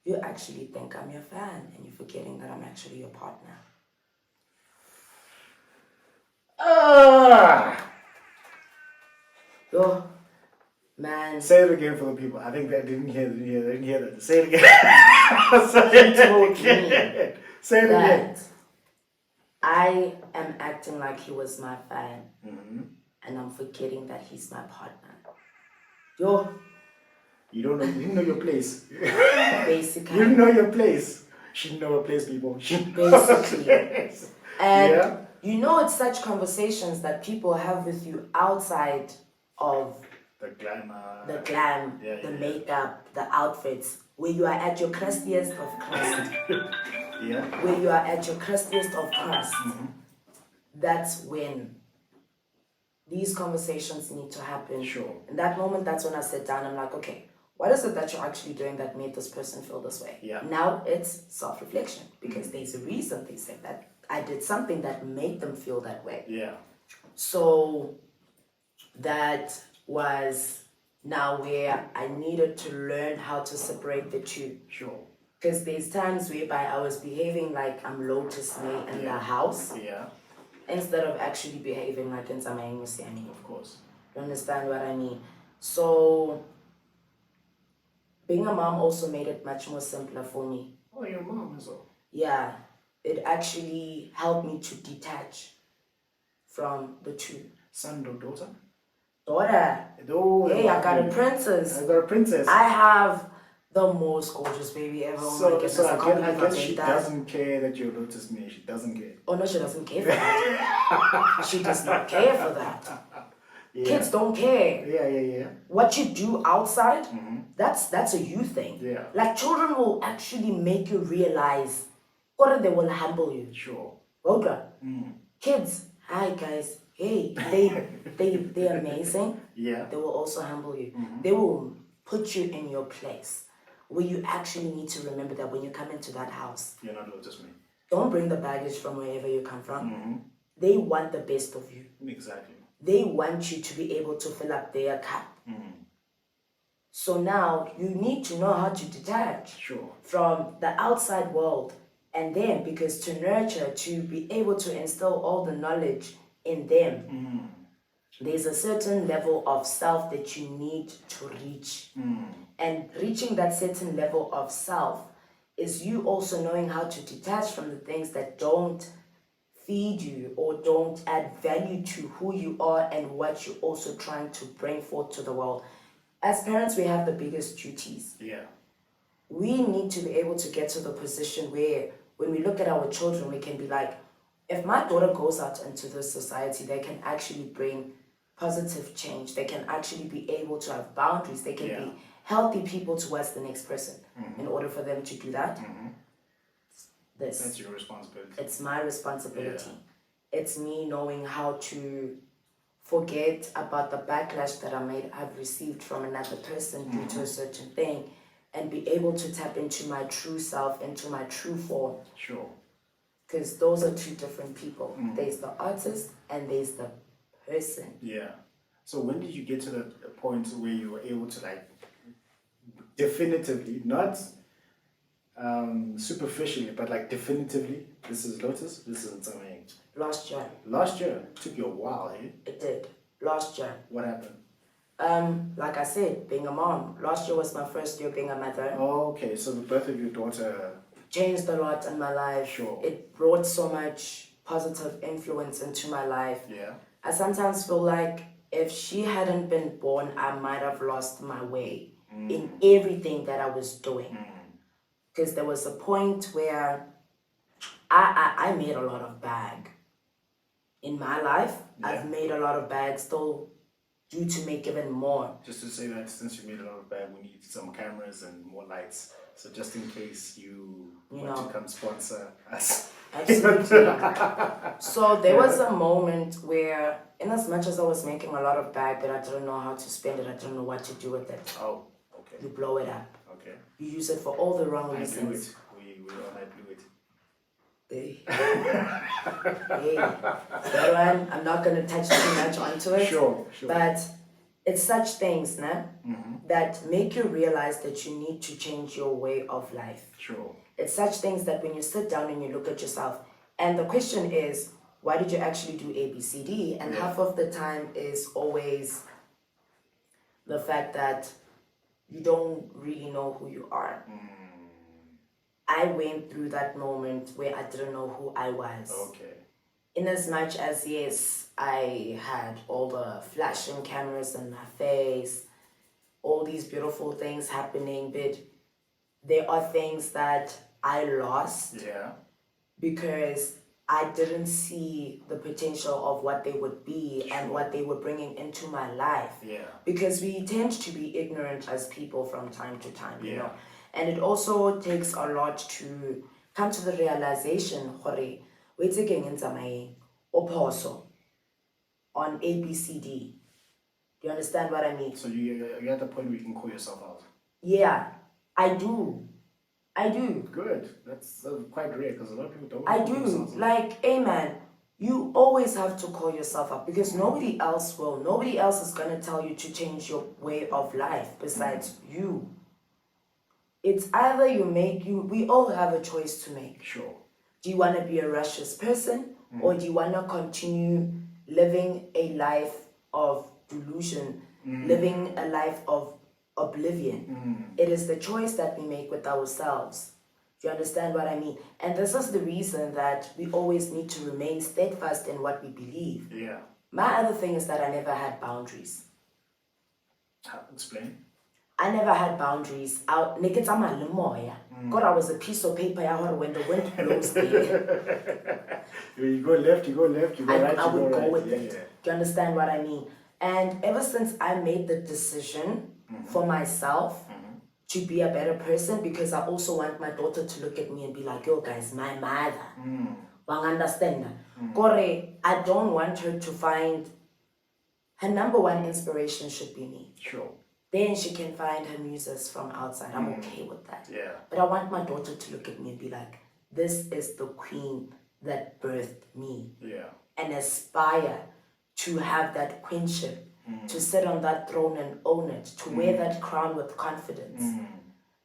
you actually think I'm your fan, and you're forgetting that I'm actually your partner. Yo, man. Say it again for the people. I think they didn't hear that. Say it again. Say it again. I am acting like he was my fan, and I'm forgetting that he's my partner. Yo. You didn't know your place. Basically. You didn't know your place. She didn't know her place, people. She didn't know her Basically. place. And you know, it's such conversations that people have with you outside of the glamour, the makeup, the outfits, where you are at your crustiest of crust. Where you are at your crustiest of crust. That's when these conversations need to happen. Sure. In that moment, that's when I sit down. I'm like, okay, what is it that you're actually doing that made this person feel this way? Yeah. Now it's self-reflection, because there's a reason they said that. I did something that made them feel that way. Yeah. So that was now where I needed to learn how to separate the two. Sure. Because there's times whereby I was behaving like I'm Lotus Mae in the house, instead of actually behaving like Ntamayeng Musiamedi. Of course. You understand what I mean? So being a mom also made it much more simpler for me. Oh, you're a mom as well. Yeah, it actually helped me to detach from the two. Son or daughter? Daughter. Oh, hey, I got a princess. I got a princess. I have the most gorgeous baby ever. So I guess she doesn't care that you're Lotus Mae. She doesn't care. Oh no, she doesn't care for that. She does not care for that. Kids don't care. Yeah. What you do outside, that's a you thing. Yeah. Like, children will actually make you realize, or they will humble you. Sure. Roga. Kids, hi guys. Hey, they're amazing. Yeah. They will also humble you. They will put you in your place, where you actually need to remember that when you come into that house, you're not Lotus Mae. Don't bring the baggage from wherever you come from. They want the best of you. Exactly. They want you to be able to fill up their cup. So now you need to know how to detach from the outside world, and then, because to nurture, to be able to instill all the knowledge in them, There's a certain level of self that you need to reach. And reaching that certain level of self is you also knowing how to detach from the things that don't feed you or don't add value to who you are and what you're also trying to bring forth to the world. As parents, we have the biggest duties. Yeah. We need to be able to get to the position where when we look at our children, we can be like, if my daughter goes out into this society, they can actually bring positive change. They can actually be able to have boundaries. They can be healthy people towards the next person. In order for them to do that, That's your responsibility. it's my responsibility. Yeah. It's me knowing how to forget about the backlash that I might have received from another person due to a certain thing and be able to tap into my true self, into my true form. Sure. Because those are two different people. There's the artist and there's the person. Yeah. So when did you get to the point where you were able to like definitively, not superficially, but like definitively, this is Lotus, this isn't something. Last year. Last year, it took you a while, eh? It did. Last year. What happened? Like I said, being a mom. Last year was my first year being a mother. Oh, okay. So the birth of your daughter Changed a lot in my life. Sure. It brought so much positive influence into my life. Yeah. I sometimes feel like if she hadn't been born, I might have lost my way in everything that I was doing. Because there was a point where I made a lot of bag. In my life, I've made a lot of bag still due to make even more. Just to say that since you made a lot of bag, we need some cameras and more lights. So just in case you want to come sponsor us. Absolutely. So there was a moment where, in as much as I was making a lot of bag, but I didn't know how to spend it, I didn't know what to do with it. Oh, okay. You blow it up. Okay. You use it for all the wrong I blew reasons. it. We all I blew it. Hey. Hey. That one, I'm not going to touch too much onto it. Sure. But it's such things, that make you realize that you need to change your way of life. Sure. It's such things that when you sit down and you look at yourself, and the question is, why did you actually do A, B, C, D? And half of the time is always the fact that you don't really know who you are. I went through that moment where I didn't know who I was. Okay. In as much as, yes, I had all the flashing cameras in my face, all these beautiful things happening, but there are things that I lost because I didn't see the potential of what they would be and what they were bringing into my life. Yeah. Because we tend to be ignorant as people from time to time, you know. And it also takes a lot to come to the realization, hore, we're taking into my oposo on A, B, C, D. Do you understand what I mean? So you're at the point where you can call yourself out. Yeah, I do. Good. That's quite rare because a lot of people don't. I call do. themselves out. Like, hey man, you always have to call yourself up because nobody else will. Nobody else is going to tell you to change your way of life besides you. It's either we all have a choice to make. Sure. Do you want to be a righteous person or do you want to continue living a life of delusion, living a life of oblivion? It is the choice that we make with ourselves. Do you understand what I mean? And this is the reason that we always need to remain steadfast in what we believe. Yeah. My other thing is that I never had boundaries. Explain. I never had boundaries. God, I was a piece of paper when the wind blows there. You go left, you go left, you go right, I would go go right. with it. Do you understand what I mean? And ever since I made the decision for myself to be a better person, because I also want my daughter to look at me and be like, yo guys, my mother. Understand? I don't want her to find her number one inspiration should be me. Sure. Then she can find her muses from outside. I'm okay with that. Yeah. But I want my daughter to look at me and be like, this is the queen that birthed me. Yeah. And aspire to have that queenship, to sit on that throne and own it, to wear that crown with confidence.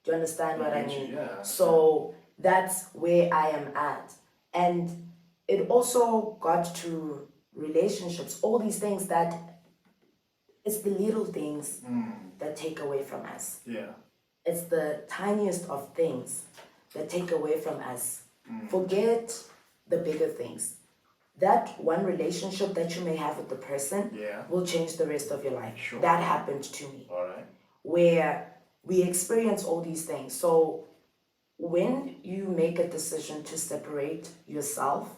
Do you understand what I mean? Yeah. So that's where I am at. And it also got to relationships, all these things that It's the little things that take away from us. Yeah. It's the tiniest of things that take away from us. Forget the bigger things. That one relationship that you may have with the person will change the rest of your life. Sure. That happened to me. All right. Where we experience all these things. So when you make a decision to separate yourself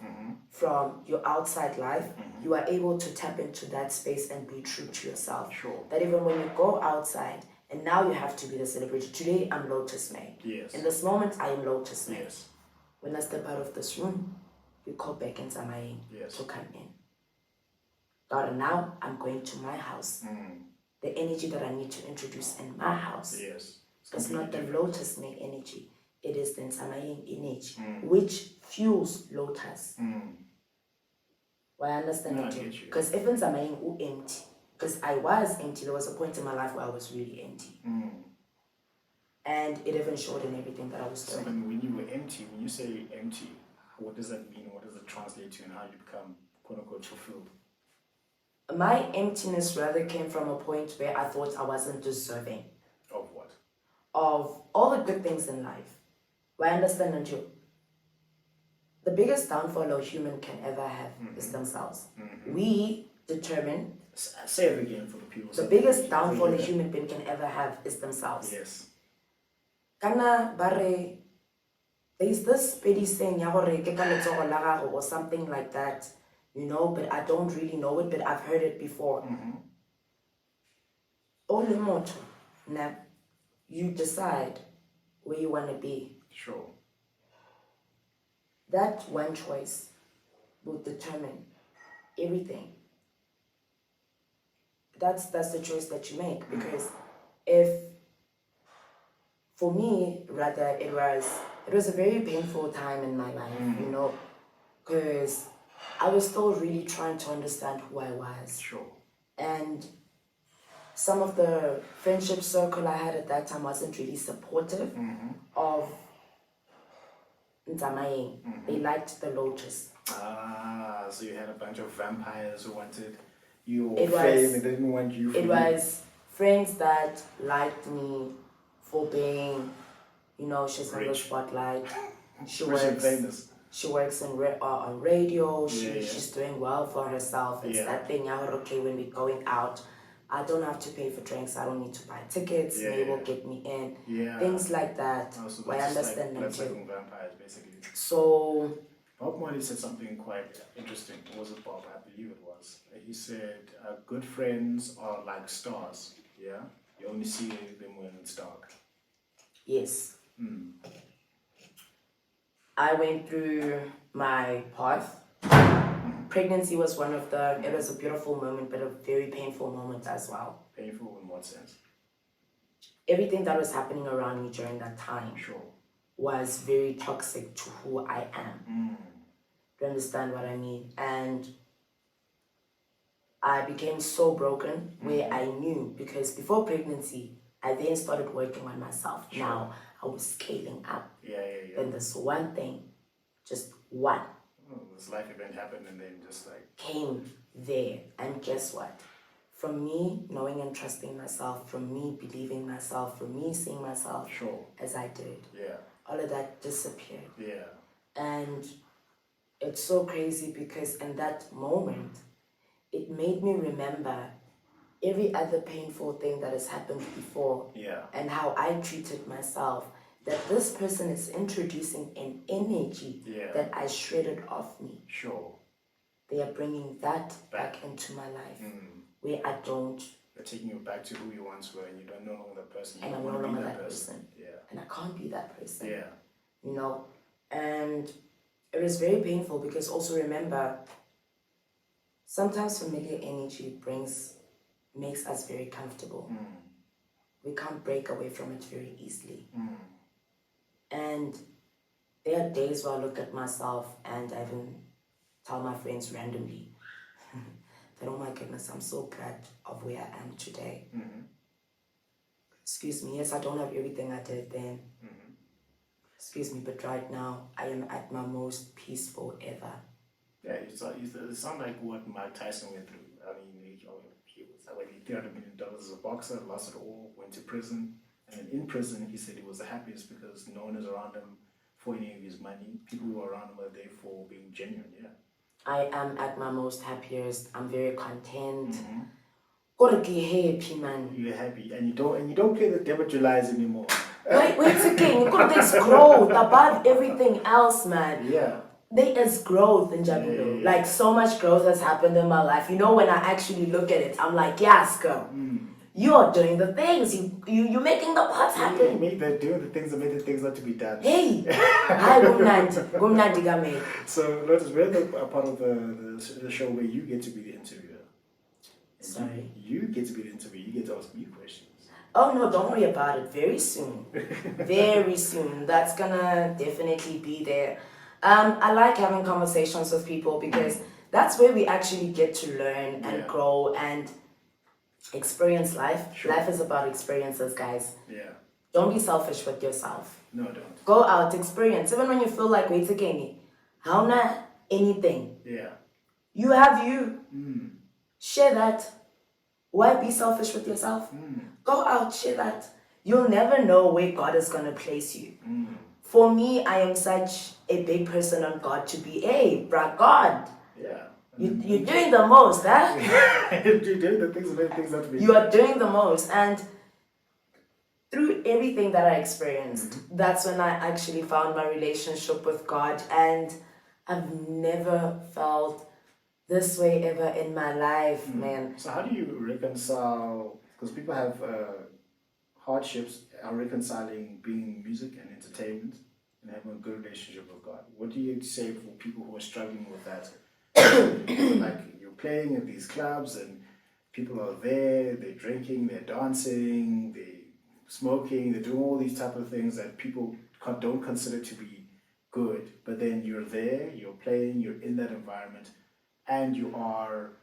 from your outside life, you are able to tap into that space and be true to yourself. Sure. That even when you go outside, and now you have to be the celebrity. Today, I'm Lotus Mae. Yes. In this moment, I am Lotus Mae. Yes. When I step out of this room, we call back in Samayin Yes. to come in. God, now I'm going to my house. The energy that I need to introduce in my house. Yes. It's not the Lotus Mae energy. It is the Samayin energy, Mm. which fuels Lotus. Well, I understand No, I it get too. you. Because even Samayin empty. Because I was empty. There was a point in my life where I was really empty. And it even showed in everything that I was So doing. then when you were empty, when you say empty, what does that mean? What does it translate to and how you become quote unquote fulfilled? My emptiness rather came from a point where I thought I wasn't deserving Of what? of all the good things in life. Well, I understand that you. The biggest downfall a human can ever have is themselves. We determine Say it again for the people. the biggest downfall a human being can ever have is themselves. Yes. Kana bare, there's this petty saying ya gore ke ka letsogo la gago or something like that, you know, but I don't really know it, but I've heard it before. Only motho, na, you decide where you want to be. Sure. That one choice will determine everything. That's the choice that you make, because if, for me, rather, it was a very painful time in my life, you know, because I was still really trying to understand who I was. Sure. And some of the friendship circle I had at that time wasn't really supportive of Nzamaing. They liked the Lotus. Ah, so you had a bunch of vampires who wanted your It fame was- and they didn't want you. It was friends that liked me for being, you know, she's in the Rich. spotlight. She Rich and works. famous. She works on radio. Yeah. She's doing well for herself. It's Yeah. that thing. Okay, when we're going out, I don't have to pay for drinks. I don't need to buy tickets. Yeah, They will yeah. get me in. Yeah. Things like that. Oh, so I that's understand them like too. blood-sucking vampires, basically. So Bob Marley said something quite interesting. Was it Bob? I believe it was. He said, good friends are like stars. Yeah? You only see them when it's dark. yes, I went through my path. Pregnancy was one of the. It was a beautiful moment, but a very painful moment as well. Painful in what sense? Everything that was happening around me during that time Sure. was very toxic to who I am. Do you understand what I mean? And I became so broken where I knew, because before pregnancy, I then started working on myself. Sure. Now I was scaling up. Yeah. Then this one thing, just one, This life event happened and then just like, came there. And guess what? From me knowing and trusting myself, from me believing myself, from me seeing myself sure. as I did, Yeah. all of that disappeared. Yeah. And it's so crazy because in that moment, it made me remember every other painful thing that has happened before. Yeah. And how I treated myself. That this person is introducing an energy that I shredded off me. Sure. They are bringing that back into my life where I don't. They're taking you back to who you once were and you don't know longer that person. You And don't I'm no want to be longer that that person. person. Yeah. And I can't be that person. Yeah. You know? And it was very painful because also remember, sometimes familiar energy makes us very comfortable. We can't break away from it very easily. And there are days where I look at myself and I even tell my friends randomly that, oh my goodness, I'm so glad of where I am today. Excuse me, yes, I don't have everything I did then. Excuse me, but right now I am at my most peaceful ever. Yeah, it sounds like what Mike Tyson went through. I mean, he was I mean, $300 million as a boxer, lost it all, went to prison. And in prison, he said he was the happiest because no one is around him for any of his money. People who are around him are there for being genuine, yeah. I am at my most happiest. I'm very content. Happy, man. You're happy, and you don't play the devil Julys anymore. Wait again. There's growth above everything else, man. Yeah. There is growth in Jabido. Yeah. Like, so much growth has happened in my life. You know, when I actually look at it, I'm like, yes, girl. You're doing the things. You're making the parts happen. They're doing the things that make the things not to be done. Hey, hi, Gumnandi Game. So, Lotus, we're a part of the show where you get to be the interviewer. And Sorry. You get to be the interviewer. You get to ask me questions. Oh no, don't worry about it. Very soon. Very soon. That's gonna definitely be there. I like having conversations with people because that's where we actually get to learn and grow and experience life. Sure. Life is about experiences, guys. Yeah. Don't be selfish with yourself. No, don't. Go out, experience. Even when you feel like wait again, how not anything. Yeah. You have you. Share that. Why be selfish with yourself? Go out, share that. You'll never know where God is going to place you. For me, I am such a big person on God to be, hey, bruh, God, Yeah. you're doing the most, huh? You're doing the things that make things not to be You are doing the most. And through everything that I experienced, that's when I actually found my relationship with God. And I've never felt this way ever in my life, man. So how do you reconcile, because people have hardships, are reconciling being music and entertainment and having a good relationship with God? What do you say for people who are struggling with that? Like you're playing at these clubs and people are there, they're drinking, they're dancing, they're smoking, they're doing all these type of things that people don't consider to be good, but then you're there, you're playing, you're in that environment, and you're part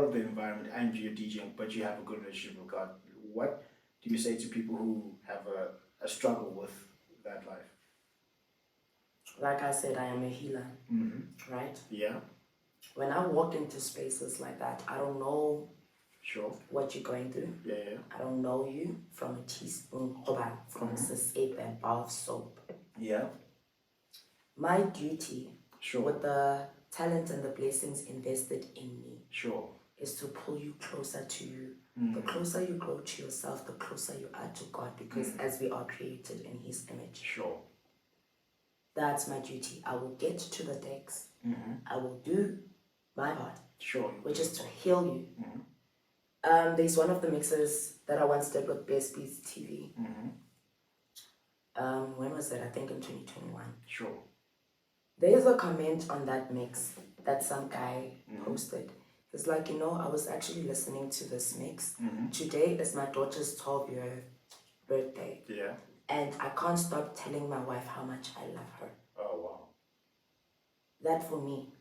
of the environment and you're DJing, but you have a good relationship with God. What do you say to people who have a struggle with that life? Like I said, I am a healer, right? Yeah. When I walk into spaces like that, I don't know Sure. what you're going through. Yeah. I don't know you from a teaspoon, from a bar of soap. Yeah. My duty Sure. with the talent and the blessings invested in me Sure. is to pull you closer to you. The closer you grow to yourself, the closer you are to God, because as we are created in His image. Sure. That's my duty. I will get to the decks. I will do my part, Sure. which is to heal you. There's one of the mixes that I once did with Best Beats TV. When was that? I think in 2021. Sure. There's a comment on that mix that some guy posted. It's like, I was actually listening to this mix. Today is my daughter's 12-year birthday. Yeah. And I can't stop telling my wife how much I love her. Oh, wow. That for me.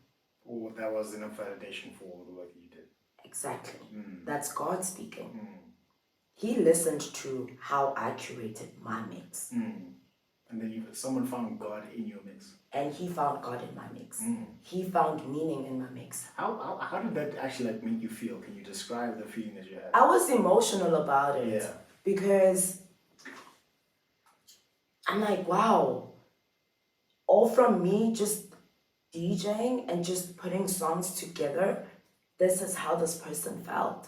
Oh, that was enough validation for all the work that you did. Exactly. That's God speaking. He listened to how I curated my mix. And then someone found God in your mix. And he found God in my mix. He found meaning in my mix. How did that actually make you feel? Can you describe the feeling that you had? I was emotional about it. Yeah. Because I'm like, wow. All from me just DJing and just putting songs together, this is how this person felt.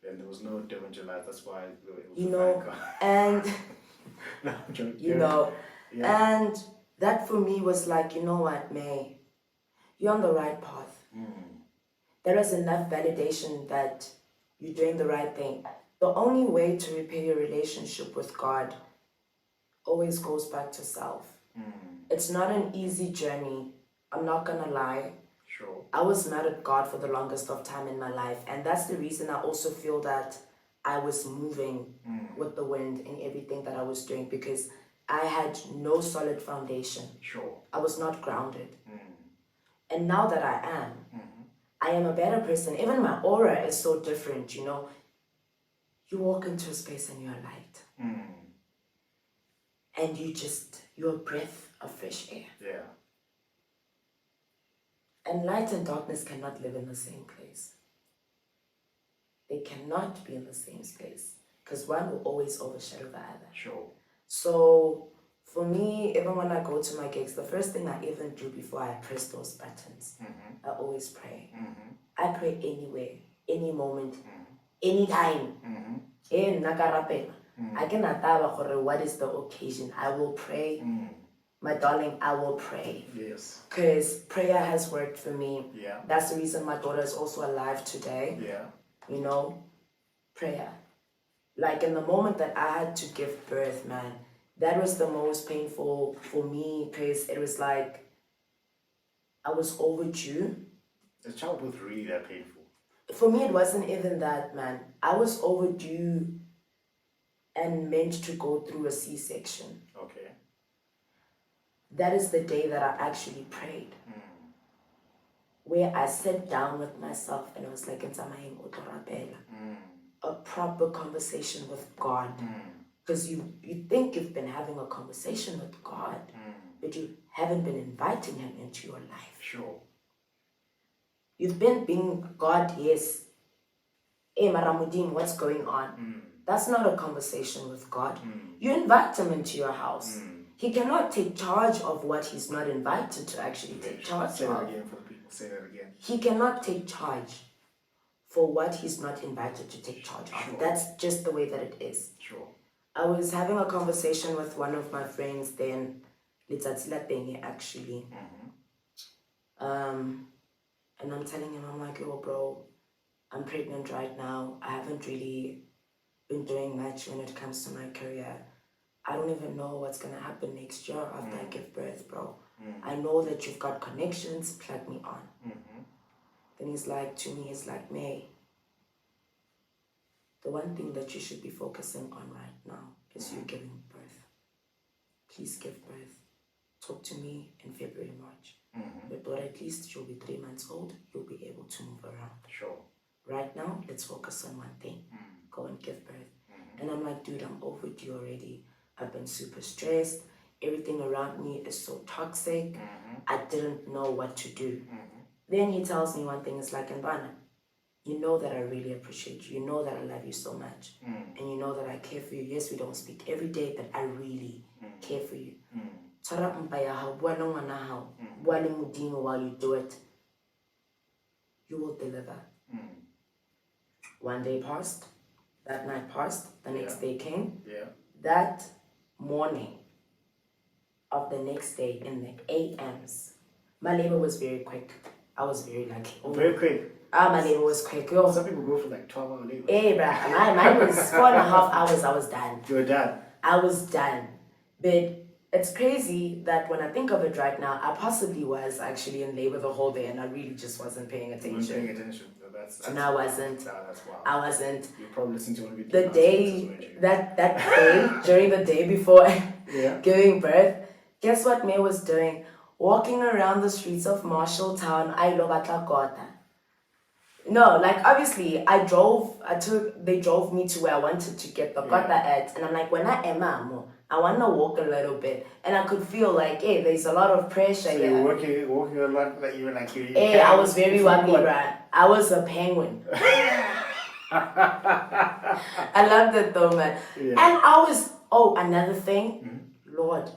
And there was no different July, that's why it was and no, I'm joking. Yeah. Yeah. And that for me was like, you know what, May, you're on the right path. There is enough validation that you're doing the right thing. The only way to repair your relationship with God always goes back to self. It's not an easy journey. I'm not gonna lie. Sure. I was mad at God for the longest of time in my life. And that's the reason I also feel that I was moving with the wind in everything that I was doing, because I had no solid foundation. Sure. I was not grounded. And now that I am a better person. Even my aura is so different, You walk into a space and you're light. And you're a breath of fresh air. Yeah. And light and darkness cannot live in the same place. they cannot be in the same space because one will always overshadow the other. Sure. So for me, even when I go to my gigs, the first thing I even do before I press those buttons, I always pray. I pray anywhere, any moment, anytime. I cannot tell what is the occasion. I will pray. My darling, I will pray. Yes. Because prayer has worked for me. Yeah. That's the reason my daughter is also alive today. Yeah. You know, prayer. Like in the moment that I had to give birth, man, that was the most painful for me because it was like I was overdue. The childbirth really that painful. For me, it wasn't even that, man. I was overdue and meant to go through a C-section. Okay. That is the day that I actually prayed. Where I sat down with myself and I was like, a proper conversation with God. Because you think you've been having a conversation with God, but you haven't been inviting Him into your life. Sure. You've been being God, yes. Hey, Maramudim, what's going on? That's not a conversation with God. You invite Him into your house. He cannot take charge of what He's not invited to actually take charge of. Say that again for the people. Say that again. He cannot take charge for what He's not invited to take charge of. Sure. That's just the way that it is. Sure. I was having a conversation with one of my friends then, actually. And I'm telling him, I'm like, yo, bro, I'm pregnant right now. I haven't really been doing much when it comes to my career. I don't even know what's going to happen next year after I give birth, bro. I know that you've got connections, plug me on. Then he's like, to me, he's like, May, the one thing that you should be focusing on right now is you giving birth. Please give birth. Talk to me in February, March. Your daughter, at least she'll be 3 months old, you'll be able to move around. Sure. Right now, let's focus on one thing. Go and give birth. And I'm like, dude, I'm overdue already. I've been super stressed. Everything around me is so toxic. I didn't know what to do. Then he tells me one thing, it's like, Mbana, you know that I really appreciate you. You know that I love you so much. And you know that I care for you. Yes, we don't speak every day, but I really care for you. While you do it, you will deliver. One day passed, that night passed, the next day came. That morning of the next day in the AMs, my labor was very quick. I was very lucky. Very quick. My labor was quick. Yo. Some people go for like 12-hour labor. Hey, bruh, mine was 4.5 hours, I was done. You were done? I was done. But it's crazy that when I think of it right now, I possibly was actually in labor the whole day and I really just wasn't paying attention. You weren't paying attention. That's And I wasn't. No, that's wild. I wasn't. You probably listened to one of your The podcasts, day, weren't you? that day, during the day before giving birth, guess what May was doing? Walking around the streets of Marshalltown, I love Atlakota. No, like obviously they drove me to where I wanted to get the kota at. And I'm like, when I am I want to walk a little bit. And I could feel like, hey, there's a lot of pressure So here. you were walking a lot, like you were like, Hey, I was very wacky, right? I was a penguin. I loved it though, man. And I was, another thing, Lord,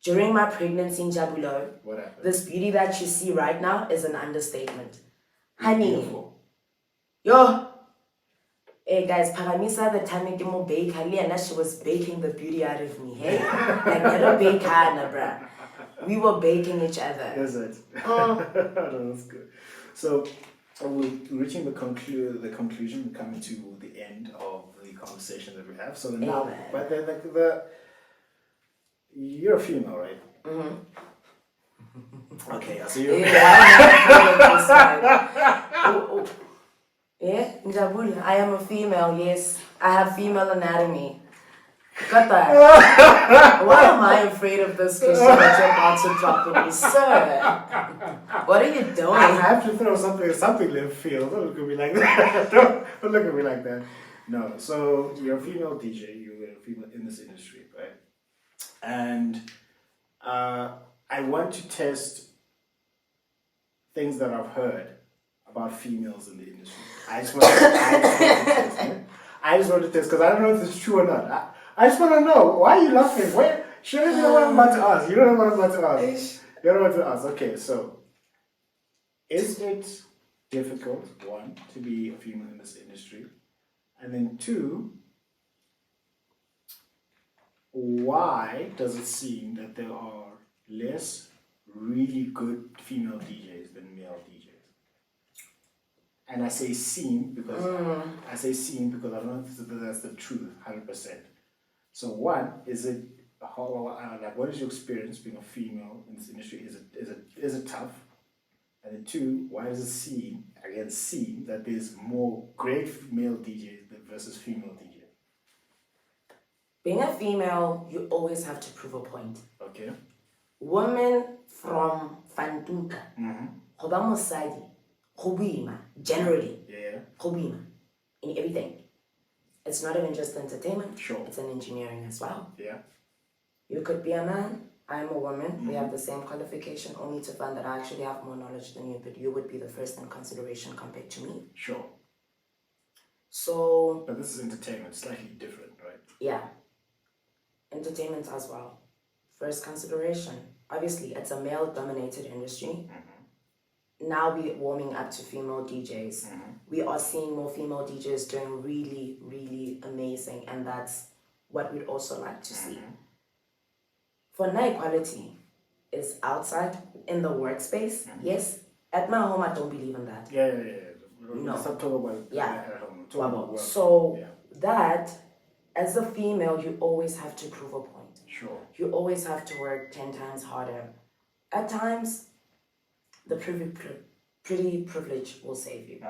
during my pregnancy in Jabulo, what happened? this beauty that you see right now is an understatement. Honey, Beautiful. yo, hey guys, Paramisa the time I mo bake, and she was baking the beauty out of me. Hey, like never bake Hannah, bruh. We were baking each other. Is it? That's good. So we're reaching the conclusion, we're coming to the end of the conversation that we have. So now, Amen. but the you're a female, right? Okay, so you're Yeah, Njabul, I am a female, yes. I have female anatomy. Got that? Why am I afraid of this question that you're about to drop with me, sir? What are you doing? I have to throw something left field. Don't look at me like that. Don't look at me like that. No, so you're a female DJ, you're a female in this industry, right? And I want to test things that I've heard about females in the industry. I just want to test it. I just want to test because I don't know if it's true or not. I just want to know. Why are you laughing? Where? Surely you know what I'm about to ask. You don't know what I'm about to ask. You don't know what to ask. Okay, so is it difficult, one, to be a female in this industry? And then two, why does it seem that there are less really good female DJs than male DJs? And I say seem because I don't know if that's the truth, 100%. So one, is it what is your experience being a female in this industry? Is it tough? And then two, why does it seem that there's more great male DJs versus female DJs? Being a female, you always have to prove a point. Okay. Women from Fantuka, go ba mosadi, go boima, generally. Yeah. Go boima in everything. It's not even just entertainment. Sure. It's an engineering as well. Yeah. You could be a man. I'm a woman. We have the same qualification, only to find that I actually have more knowledge than you, but you would be the first in consideration compared to me. Sure. So. But this is entertainment, slightly different, right? Yeah. Entertainment as well. First consideration. Obviously, it's a male-dominated industry. Now we're warming up to female DJs. We are seeing more female DJs doing really, really amazing, and that's what we'd also like to see. For night quality is outside in the workspace. Yes. At my home, I don't believe in that. Yeah. No. Let's not talk about Yeah. at home. Talk about work. So that, as a female, you always have to prove a point. Sure. You always have to work 10 times harder. At times, the pretty privilege will save you.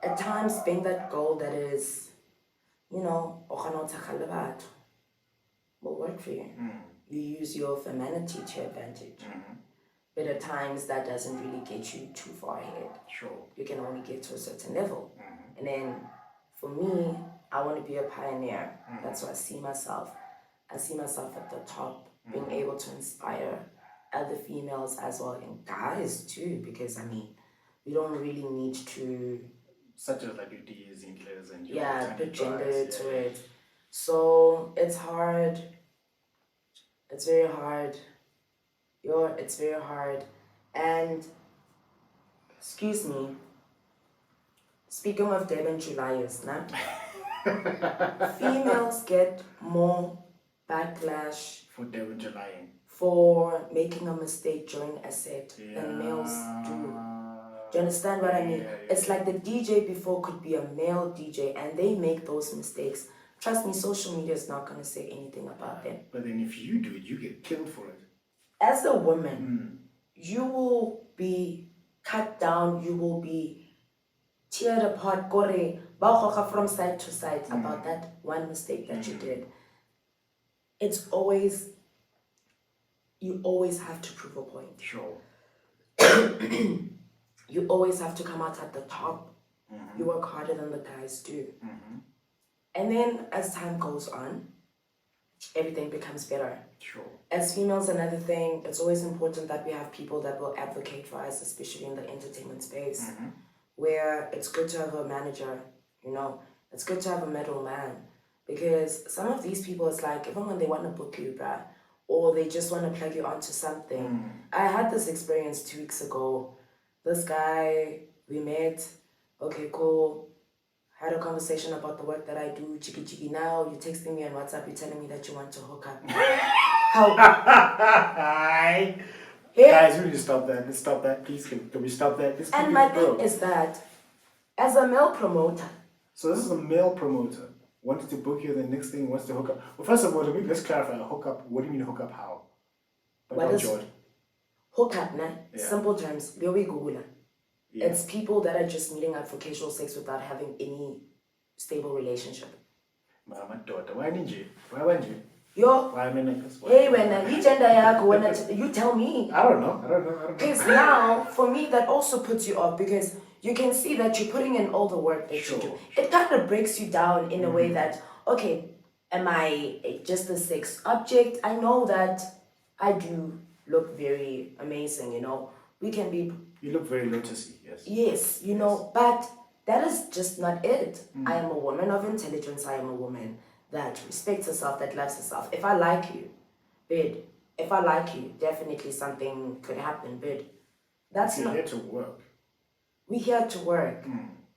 At times, being that girl that is, will work for you. You use your femininity to advantage. But at times, that doesn't really get you too far ahead. Sure. You can only get to a certain level. And then, for me, I want to be a pioneer. That's why I see myself. I see myself at the top, being able to inspire other females as well, and guys too, because we don't really need to... Such as like your D's and Claire's and your put gender to it. So, it's hard. It's very hard. It's very hard. And, excuse me, speaking of Devin Julius, females get more backlash for Devin July. For making a mistake during a set than males do. Do you understand what I mean? It's like the DJ before could be a male DJ and they make those mistakes. Trust me, social media is not going to say anything about them. But then if you do it, you get killed for it. As a woman, you will be cut down, you will be teared apart, from side to side about that one mistake that you did. It's always, you always have to prove a point. Sure. You always have to come out at the top. You work harder than the guys do. And then as time goes on, everything becomes better. Sure. As females, another thing, it's always important that we have people that will advocate for us, especially in the entertainment space, where it's good to have a manager, it's good to have a middleman. Because some of these people, it's like, even when they want to book you, bruh, or they just want to plug you onto something. I had this experience 2 weeks ago. This guy, we met, okay, cool. Had a conversation about the work that I do, chiki. Now you're texting me on WhatsApp, you're telling me that you want to hook up. How? Guys, we need to stop that. Let's stop that. Please, can we stop that? And my thing is that, as a male promoter. So this is a male promoter. Wanted to book you, the next thing wants to hook up. Well, first of all, let's clarify. Hook up, what do you mean hook up how? What is hook up, Simple terms, Google. Yeah. It's people that are just meeting up for casual sex without having any stable relationship. My daughter, why didn't you? Why weren't you? Yo. Why when you tell me. I don't know. Because now, for me, that also puts you off because you can see that you're putting in all the work that you do. It kind of breaks you down in a way that, okay, am I just a sex object? I know that I do look very amazing, We can be You look very lotusy, yes. Yes, you know, but that is just not it. I am a woman of intelligence. I am a woman that respects herself, that loves herself. If I like you, babe, if I like you, definitely something could happen, but that's You're not. here to work. We're here to work.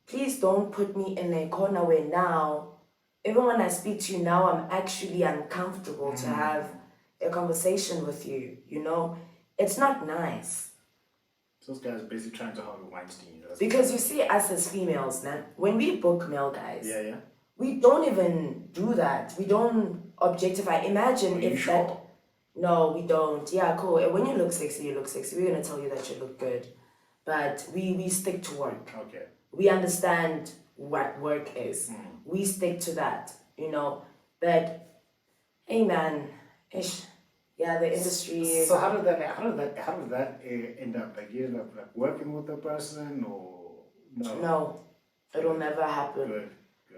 Please don't put me in a corner where now, even when I speak to you now, I'm actually uncomfortable to have a conversation with you, you know? It's not nice. Those guys are basically trying to Harvey Weinstein. You know? Because you see, us as females, man, when we book male guys, Yeah. we don't even do that. We don't objectify. Imagine Are you if sure? that. No, we don't. Yeah, cool. And when you look sexy, you look sexy. We're gonna tell you that you look good, but we stick to work. Okay. We understand what work is. We stick to that, you know. But hey, man, ish, yeah, the industry. So how did that end up? Like you ended up like working with the person or no? No, it'll never happen. Good.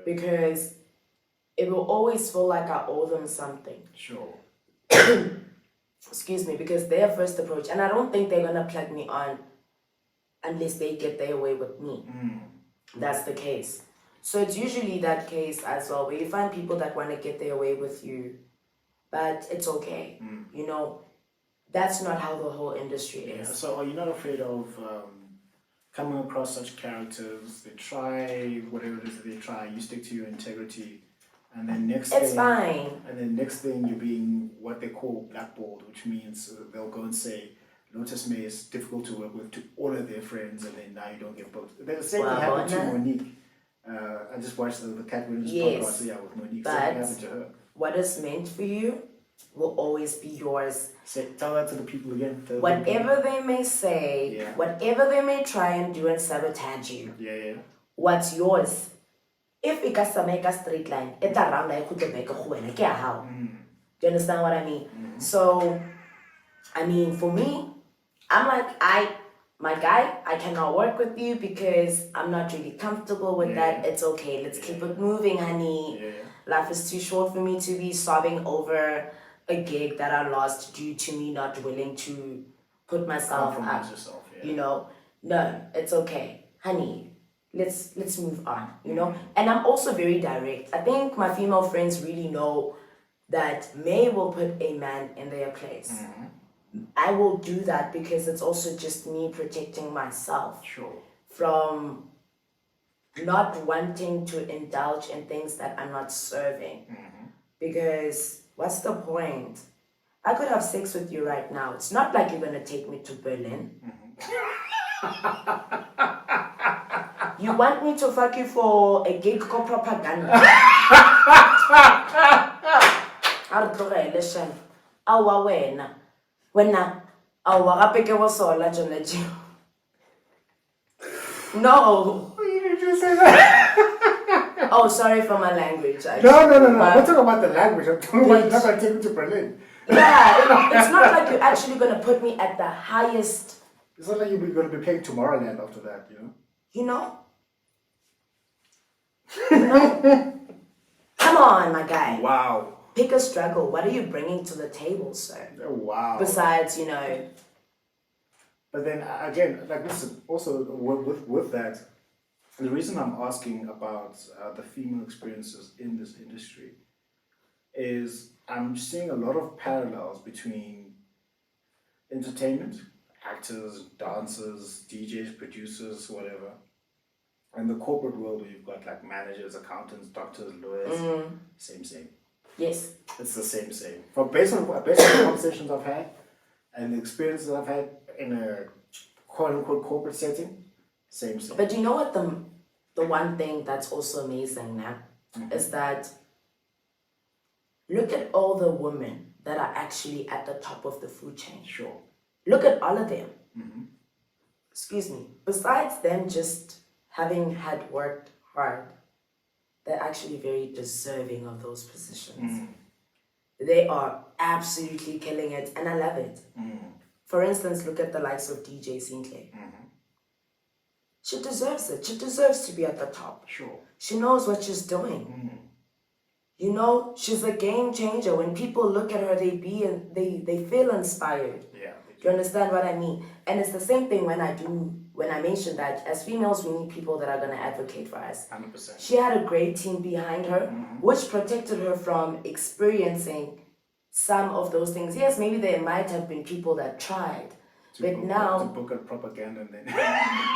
Because it will always feel like I owe them something. Sure. Excuse me, because their first approach, and I don't think they're gonna plug me on unless they get their way with me. That's the case. So it's usually that case as well, where you find people that want to get their way with you, but it's okay. You know, that's not how the whole industry is. So are you not afraid of coming across such characters? They try whatever it is that they try. You stick to your integrity, and then It's fine. And then next thing you're being what they call blackballed, which means they'll go and say Lotus Mae is difficult to work with to all of their friends, and then now you don't get booked. The same thing happened to Monique. I just watched the Cat Williams podcast, with Monique. But Same thing happened to her. what is meant for you will always be yours. Tell that to the people again. Whatever they may say, whatever they may try and do and sabotage you, what's yours? If it can make a straight line, it's around like who to make a how. Do you understand what I mean? So, I mean, for me, I'm like, my guy, I cannot work with you because I'm not really comfortable with that. It's okay. Let's keep it moving, honey. Life is too short for me to be sobbing over a gig that I lost due to me not willing to put myself up. You know, no, it's okay, honey. Let's move on. You know, and I'm also very direct. I think my female friends really know that May will put a man in their place. I will do that because it's also just me protecting myself from not wanting to indulge in things that are not serving. Because what's the point? I could have sex with you right now. It's not like you're gonna take me to Berlin. You want me to fuck you for a gig called propaganda? Listen, awa wena. Wena, awa gape ke bo sola jone jeo. No. You didn't just say that. Oh, sorry for my language. No. I'm not talking about the language. I'm talking about you're not going to take me to Berlin. Yeah, it's not like you're actually going to put me at the highest. It's not like you're going to be playing Tomorrowland after that, you know? You know? Come on, my guy. Wow. Pick a struggle. What are you bringing to the table, sir? Wow. Besides, you know. But then again, like this is also with that, the reason I'm asking about the female experiences in this industry is I'm seeing a lot of parallels between entertainment, actors, dancers, DJs, producers, whatever, and the corporate world where you've got like managers, accountants, doctors, lawyers. Same. Yes. It's the same. Based on the conversations I've had and the experiences I've had in a quote-unquote corporate setting, same. But you know what the one thing that's also amazing now is that look at all the women that are actually at the top of the food chain. Sure. Look at all of them. Excuse me. Besides them just having had worked hard, they're actually very deserving of those positions. They are absolutely killing it, and I love it. For instance, look at the likes of DJ Sinclair. She deserves it. She deserves to be at the top. Sure. She knows what she's doing. You know, she's a game changer. When people look at her, they feel inspired. Yeah. Do you understand what I mean? And it's the same thing when I mention that as females, we need people that are going to advocate for us. 100%. She had a great team behind her, which protected her from experiencing some of those things. Yes, maybe there might have been people that tried, but now to book a propaganda and then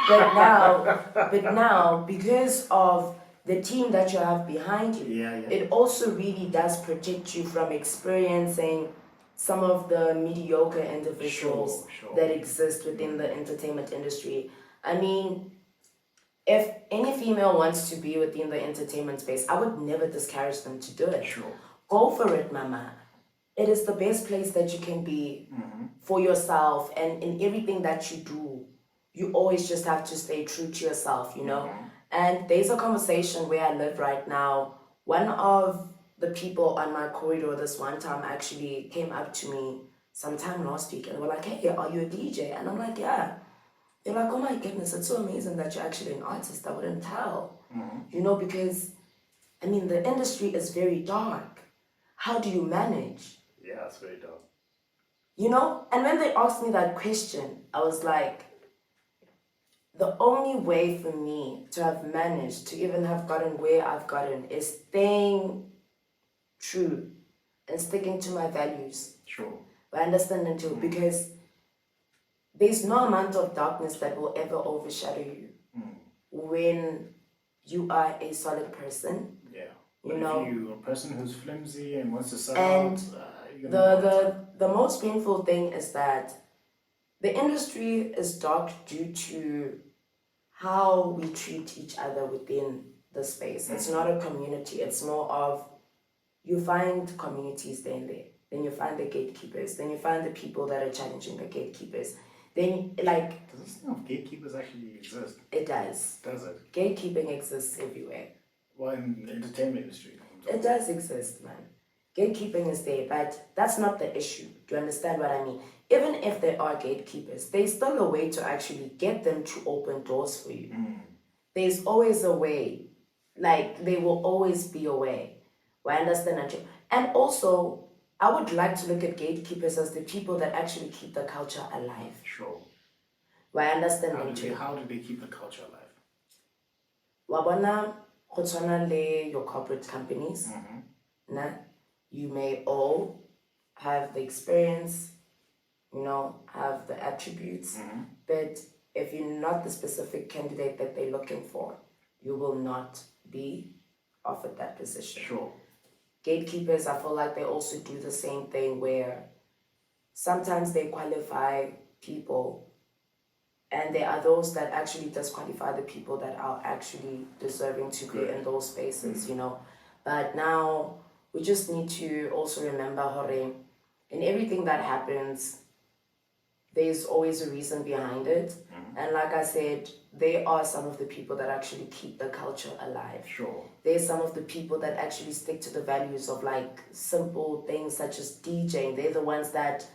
but now because of the team that you have behind you, it also really does protect you from experiencing some of the mediocre individuals that exist within the entertainment industry. I mean, if any female wants to be within the entertainment space, I would never discourage them to do it. Go for it, mama. It is the best place that you can be for yourself, and in everything that you do, you always just have to stay true to yourself, you know? And there's a conversation where I live right now. One of the people on my corridor this one time actually came up to me sometime last week and were like, hey, are you a DJ? And I'm like, yeah. They're like, oh my goodness, it's so amazing that you're actually an artist. I wouldn't tell, you know, because, I mean, the industry is very dark. How do you manage? Yeah, it's very dark. You know? And when they asked me that question, I was like, the only way for me to have managed to even have gotten where I've gotten is staying true and sticking to my values. I understand them too, because there's no amount of darkness that will ever overshadow you when you are a solid person. But you know, if you're a person who's flimsy and wants to sell and out, the most painful thing is that the industry is dark due to how we treat each other within the space. It's not a community. It's more of, you find communities there and there. Then you find the gatekeepers. Then you find the people that are challenging the gatekeepers. Then, like... Does this thing of gatekeepers actually exist? It does. Does it? Gatekeeping exists everywhere. Well, in the entertainment industry. It does exist, man. Gatekeeping is there, but that's not the issue. Do you understand what I mean? Even if there are gatekeepers, there's still a way to actually get them to open doors for you. There's always a way. Like, there will always be a way. I understand that. And also, I would like to look at gatekeepers as the people that actually keep the culture alive. I understand that too. How do they keep the culture alive? Wabona, your corporate companies, you may all have the experience, you know, have the attributes, but if you're not the specific candidate that they're looking for, you will not be offered that position. Gatekeepers, I feel like they also do the same thing where sometimes they qualify people, and there are those that actually disqualify the people that are actually deserving to be in those spaces, you know. But now we just need to also remember, Hore, in everything that happens, there's always a reason behind it. And like I said, they are some of the people that actually keep the culture alive. There's some of the people that actually stick to the values of like simple things such as DJing. They're the ones that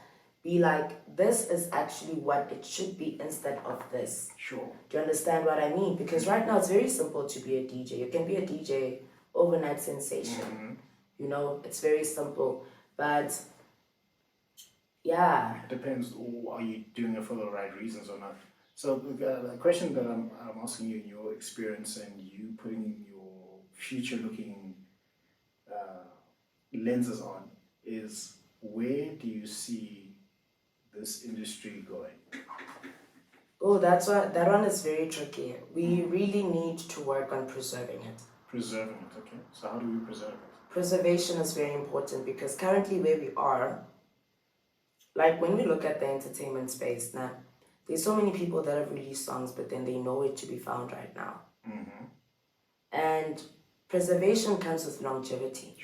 be like, this is actually what it should be instead of this. Do you understand what I mean? Because right now it's very simple to be a DJ. You can be a DJ overnight sensation. You know, it's very simple. But yeah. It depends. Are you doing it for the right reasons or not? So the question that I'm asking you in your experience and you putting in your future-looking lenses on is, where do you see this industry going? Oh, that one is very tricky. We really need to work on preserving it. Preserving it, okay. So how do we preserve it? Preservation is very important because currently where we are, like when we look at the entertainment space now, there's so many people that have released songs, but then they know it to be found right now. And preservation comes with longevity.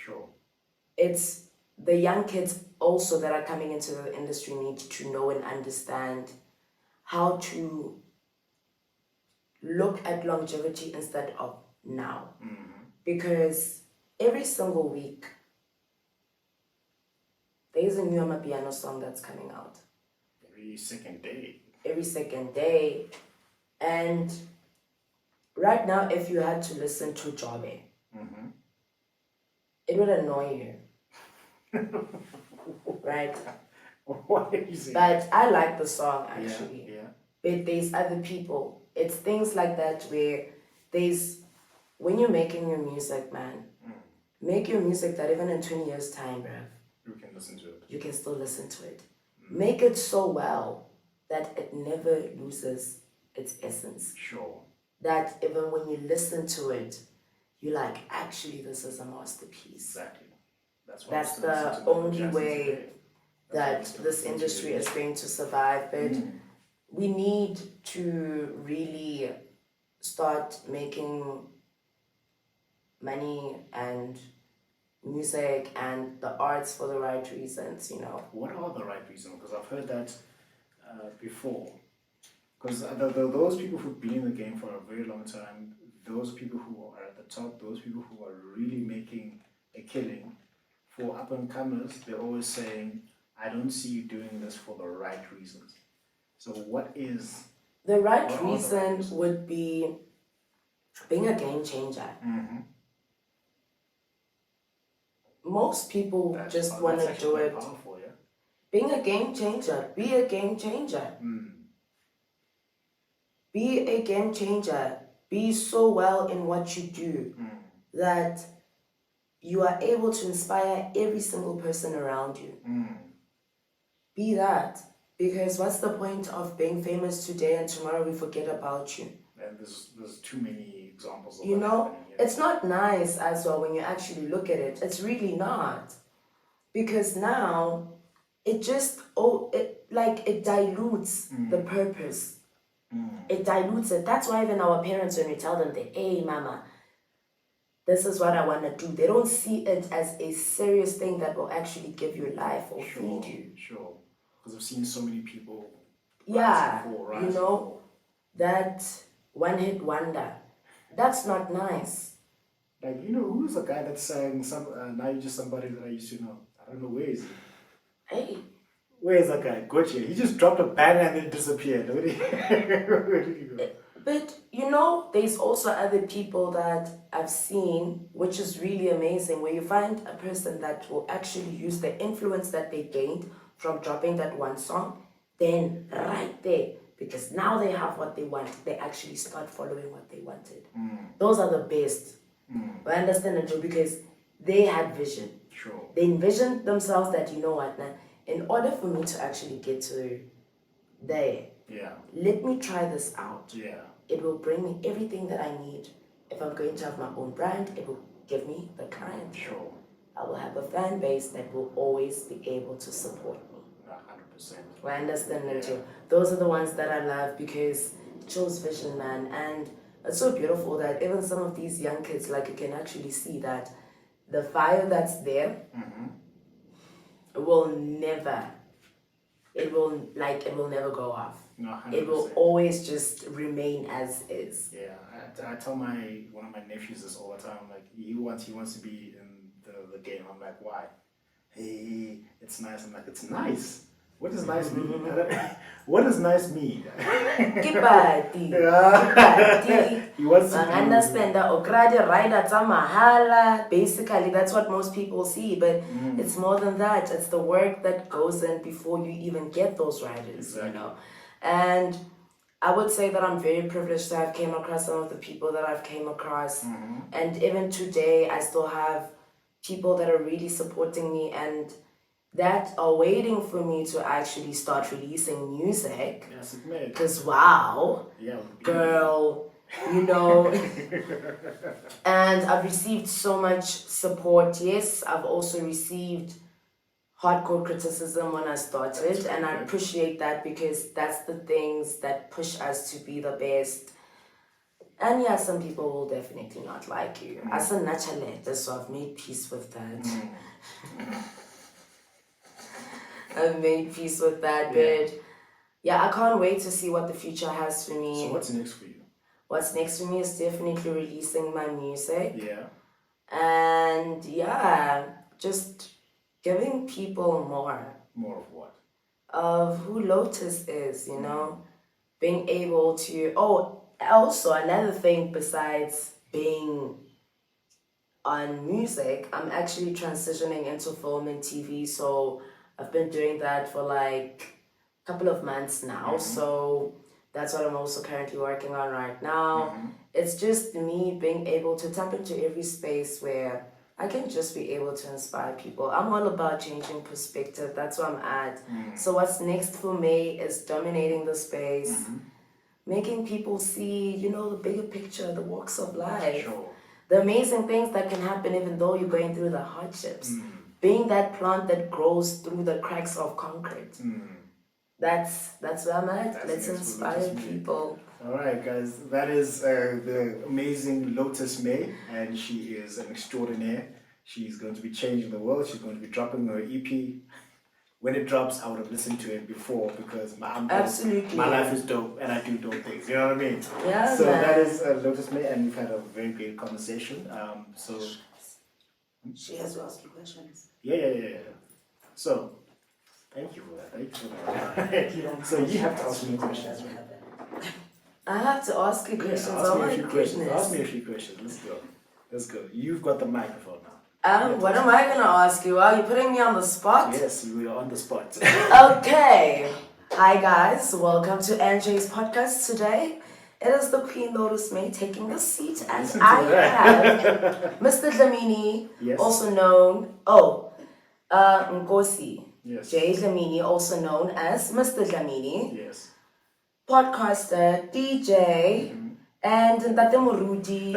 It's the young kids also that are coming into the industry need to know and understand how to look at longevity instead of now. Because every single week, there's a new Amapiano song that's coming out. Every second day. And right now, if you had to listen to Jobe, it would annoy you. Right? What are you saying? But I like the song Yeah, actually. yeah. But there's other people. It's things like that where when you're making your music, man, make your music that even in 20 years' time, bruv, You can listen to it. you can still listen to it. Make it so well that it never loses its essence. Sure. That even when you listen to it, you're like, actually, this is a masterpiece. Exactly. That's That's the only way that this industry is going to survive. But we need to really start making money and music and the arts for the right reasons, you know. What are the right reasons? Because I've heard that before. Because those people who've been in the game for a very long time, those people who are at the top, those people who are really making a killing, for up and comers, they're always saying, I don't see you doing this for the right reasons. So what is... The right What are the reason right reasons? would be being a game changer. Most people just want to do it. Powerful, yeah? Being a game changer. Be a game changer. Be a game changer. Be so well in what you do that you are able to inspire every single person around you. Be that. Because what's the point of being famous today and tomorrow we forget about you? And there's too many examples of You that know, happening, yeah. it's not nice as well when you actually look at it. It's really not. Because now, it just, it dilutes the purpose. It dilutes it. That's why even our parents, when we tell them that, hey, mama, this is what I want to do, they don't see it as a serious thing that will actually give you life or feed you. Sure. Because I've seen so many people Yeah, rise you and know, fall. that one-hit wonder. That's not nice. Like, you know, who's the guy that sang Now You're Just Somebody That I Used to Know? I don't know, where is he? Hey. Where is that guy? Gotcha. He just dropped a banger and then disappeared. Where did he go? But, you know, there's also other people that I've seen, which is really amazing, where you find a person that will actually use the influence that they gained from dropping that one song, then right there, because now they have what they want, they actually start following what they wanted. Those are the best. I understand it too, because they had vision. Sure. They envisioned themselves that, you know what, now, in order for me to actually get to there, Yeah. let me try this out. Yeah. It will bring me everything that I need. If I'm going to have my own brand, it will give me the client. Sure. I will have a fan base that will always be able to support me. 100%. I understand that too. Those are the ones that I love because it shows vision, man. And it's so beautiful that even some of these young kids, like, you can actually see that the fire that's there will never, it will never go off. No, 100%. It will always just remain as is. Yeah, I tell one of my nephews this all the time. Like, he wants to be in the game. I'm like, why? Hey, it's nice. I'm like, it's nice. What does nice mean? What does nice mean? Kibati. He wants to understand that Okradi rider mahala. Basically, that's what most people see, but it's more than that. It's the work that goes in before you even get those riders, you know. And I would say that I'm very privileged to have came across some of the people that I've came across. And even today, I still have people that are really supporting me and that are waiting for me to actually start releasing music. Yes, it may. Because wow, Yeah, girl, you know. And I've received so much support. Yes, I've also received hardcore criticism when I started, and I appreciate that because that's the things that push us to be the best. And yeah, some people will definitely not like you. As a naturally, so I've made peace with that. I've made peace with that, but yeah, I can't wait to see what the future has for me. So what's next for you? What's next for me is definitely releasing my music. Yeah. And yeah, just giving people more. More of what? Of who Lotus is, you know? Being able to... Oh, also another thing besides being on music, I'm actually transitioning into film and TV, so I've been doing that for like a couple of months now. So that's what I'm also currently working on right now. It's just me being able to tap into every space where I can just be able to inspire people. I'm all about changing perspective. That's where I'm at. So what's next for me is dominating the space, making people see, you know, the bigger picture, the walks of life, the amazing things that can happen even though you're going through the hardships. Being that plant that grows through the cracks of concrete. That's where I'm at. Let's inspire people. All right, guys, that is the amazing Lotus Mae, and she is an extraordinaire. She's going to be changing the world. She's going to be dropping her EP. When it drops, I would have listened to it before because I'm dope. Absolutely. My life is dope, and I do dope things. You know what I mean? Yeah, so man. that is Lotus Mae, and we've had a very great conversation. She has to ask you questions. Yeah. So, thank you for that. So you have to ask me questions. I have to ask you questions. Ask me Oh a my few questions. goodness. Ask me a few questions. Let's go. You've got the microphone now. What am I gonna ask you? Are you putting me on the spot? Yes, you are on the spot. Okay. Hi guys, welcome to NJ's podcast today. It is the Queen Lotus Mae taking the seat, and Listen to I that. have Mr. Dlamini, Yes. also known Nkosi. Yes. Jay Dlamini, also known as Mr. Dlamini, Yes. podcaster, DJ, and Ntate Morudi.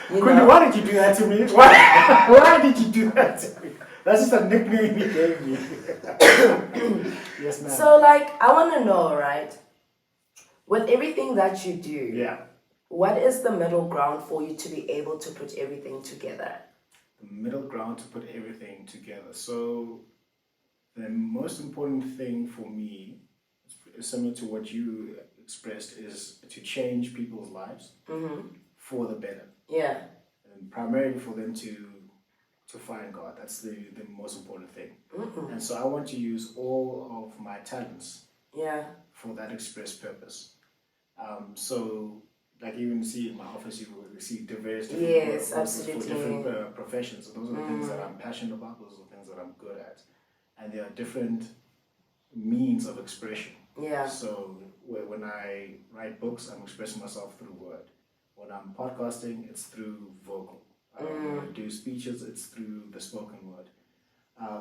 Quindi, why did you do that to me? Why did you do that to me? That's just a nickname he gave me. Yes, ma'am. So, like, I want to know, right? With everything that you do, Yeah. what is the middle ground for you to be able to put everything together? The middle ground to put everything together. So, the most important thing for me, similar to what you expressed, is to change people's lives for the better. Yeah. And primarily for them to find God. That's the most important thing. And so I want to use all of my talents for that express purpose. So, like even see in my office, you will see various different Yes, work absolutely. for different professions. So those are the things that I'm passionate about. Those are the things that I'm good at. And there are different means of expression. Yeah. So when I write books, I'm expressing myself through word. When I'm podcasting, it's through vocal. When I do speeches, it's through the spoken word.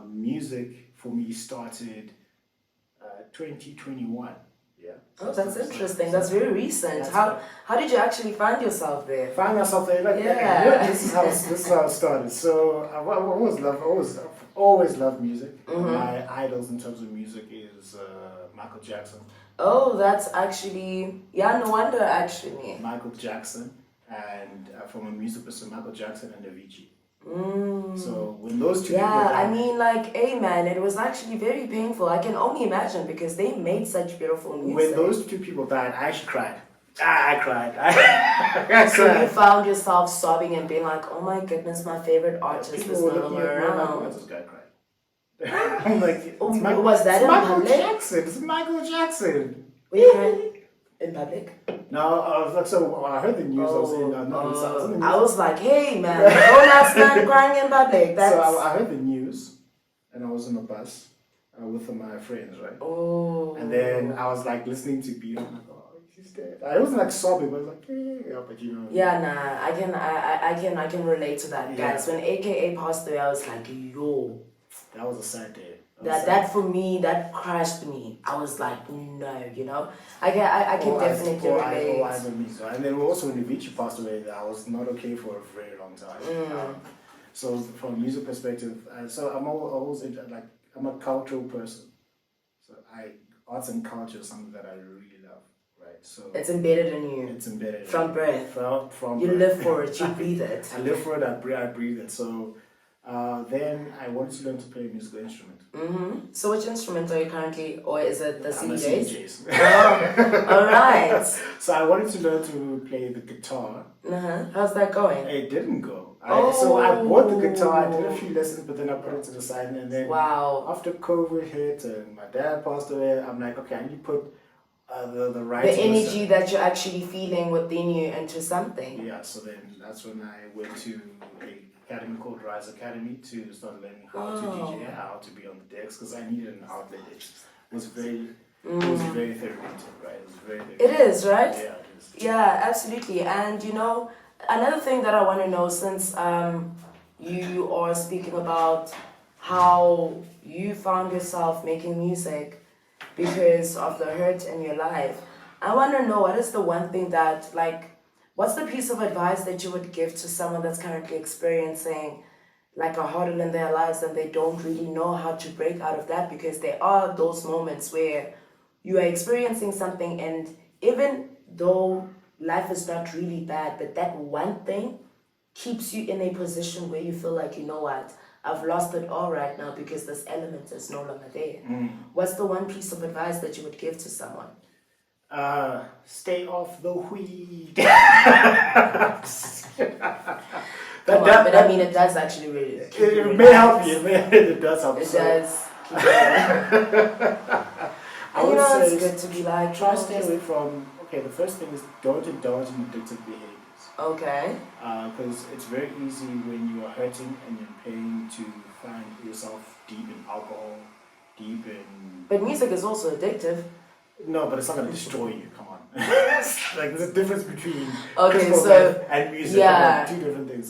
Music for me started 2021. Yeah. Oh, that's interesting. That's very recent. How did you actually find yourself there? Find myself there. Like, Yeah. this is how it started. So I've always loved music. My idols in terms of music is Michael Jackson. Oh, that's actually no wonder actually. Michael Jackson, and from a music perspective, Michael Jackson and Avicii. So when those two people Yeah, I died, mean, like, hey man, it was actually very painful. I can only imagine because they made such beautiful music. when those two people died, I actually cried. I cried. I So you cried. found yourself sobbing and being like, oh my goodness, my favorite artist is People were no looking longer at me like, around. why does this guy cry? I'm like, it's Michael, Was that it's in Michael public? Jackson. It's Michael Jackson. Were you crying in public? No, I was like, so I heard the news. I was in, I was in the news. I was like, hey man, don't ask man crying in public. That's... So I heard the news, and I was on a bus with my friends, right? Oh. And then I was like listening to beat. I'm like, oh, he's dead. I wasn't like sobbing, but I was like, yeah, but you know. Yeah, nah, I can relate to that, guys. When AKA passed away, I was like, yo. That was a sad day. That for me, that crushed me. I was like, no, you know. I can definitely relate. And then also when Avicii passed away, I was not okay for a very long time. So from a music perspective, so I'm always like, I'm a cultural person. So arts and culture is something that I really love, right? So It's embedded in you. it's embedded From birth. From You birth. live for it, you breathe it. I live for it. I breathe it. So then I wanted to learn to play a musical instrument. So which instrument are you currently, or is it the I'm a CJs? CJs. Oh, alright. So I wanted to learn to play the guitar. How's that going? It didn't go. So I bought the guitar, I did a few lessons, but then I put it to the side. And then Wow. after COVID hit and my dad passed away, I'm like, okay, I need to put the right The energy that you're actually feeling within you into something. Yeah, so then that's when I went to a academy called Rise Academy to start learning how to DJ, how to be on the decks, because I needed an outlet. It was very therapeutic, right? It was very It is, right? Yeah, it is. Yeah, absolutely. And you know, another thing that I want to know, since you are speaking about how you found yourself making music because of the hurt in your life, I want to know what is the one thing that, like, what's the piece of advice that you would give to someone that's currently experiencing like a hurdle in their lives and they don't really know how to break out of that, because there are those moments where you are experiencing something and even though life is not really bad, but that one thing keeps you in a position where you feel like, you know what, I've lost it all right now because this element is no longer there. What's the one piece of advice that you would give to someone? Stay off the weed. But I mean, it does actually really. It may help you. It does help. It So, does. I And you would know, say it's good to be like, try to you know, stay away from. Okay, the first thing is don't indulge in addictive behaviors. Okay. Because it's very easy when you are hurting and you're in pain to find yourself deep in alcohol, deep in. But music is also addictive. No, but it's not gonna destroy you. Come on. Like there's a difference between Okay, physical so, life and music. yeah. Come on, two different things.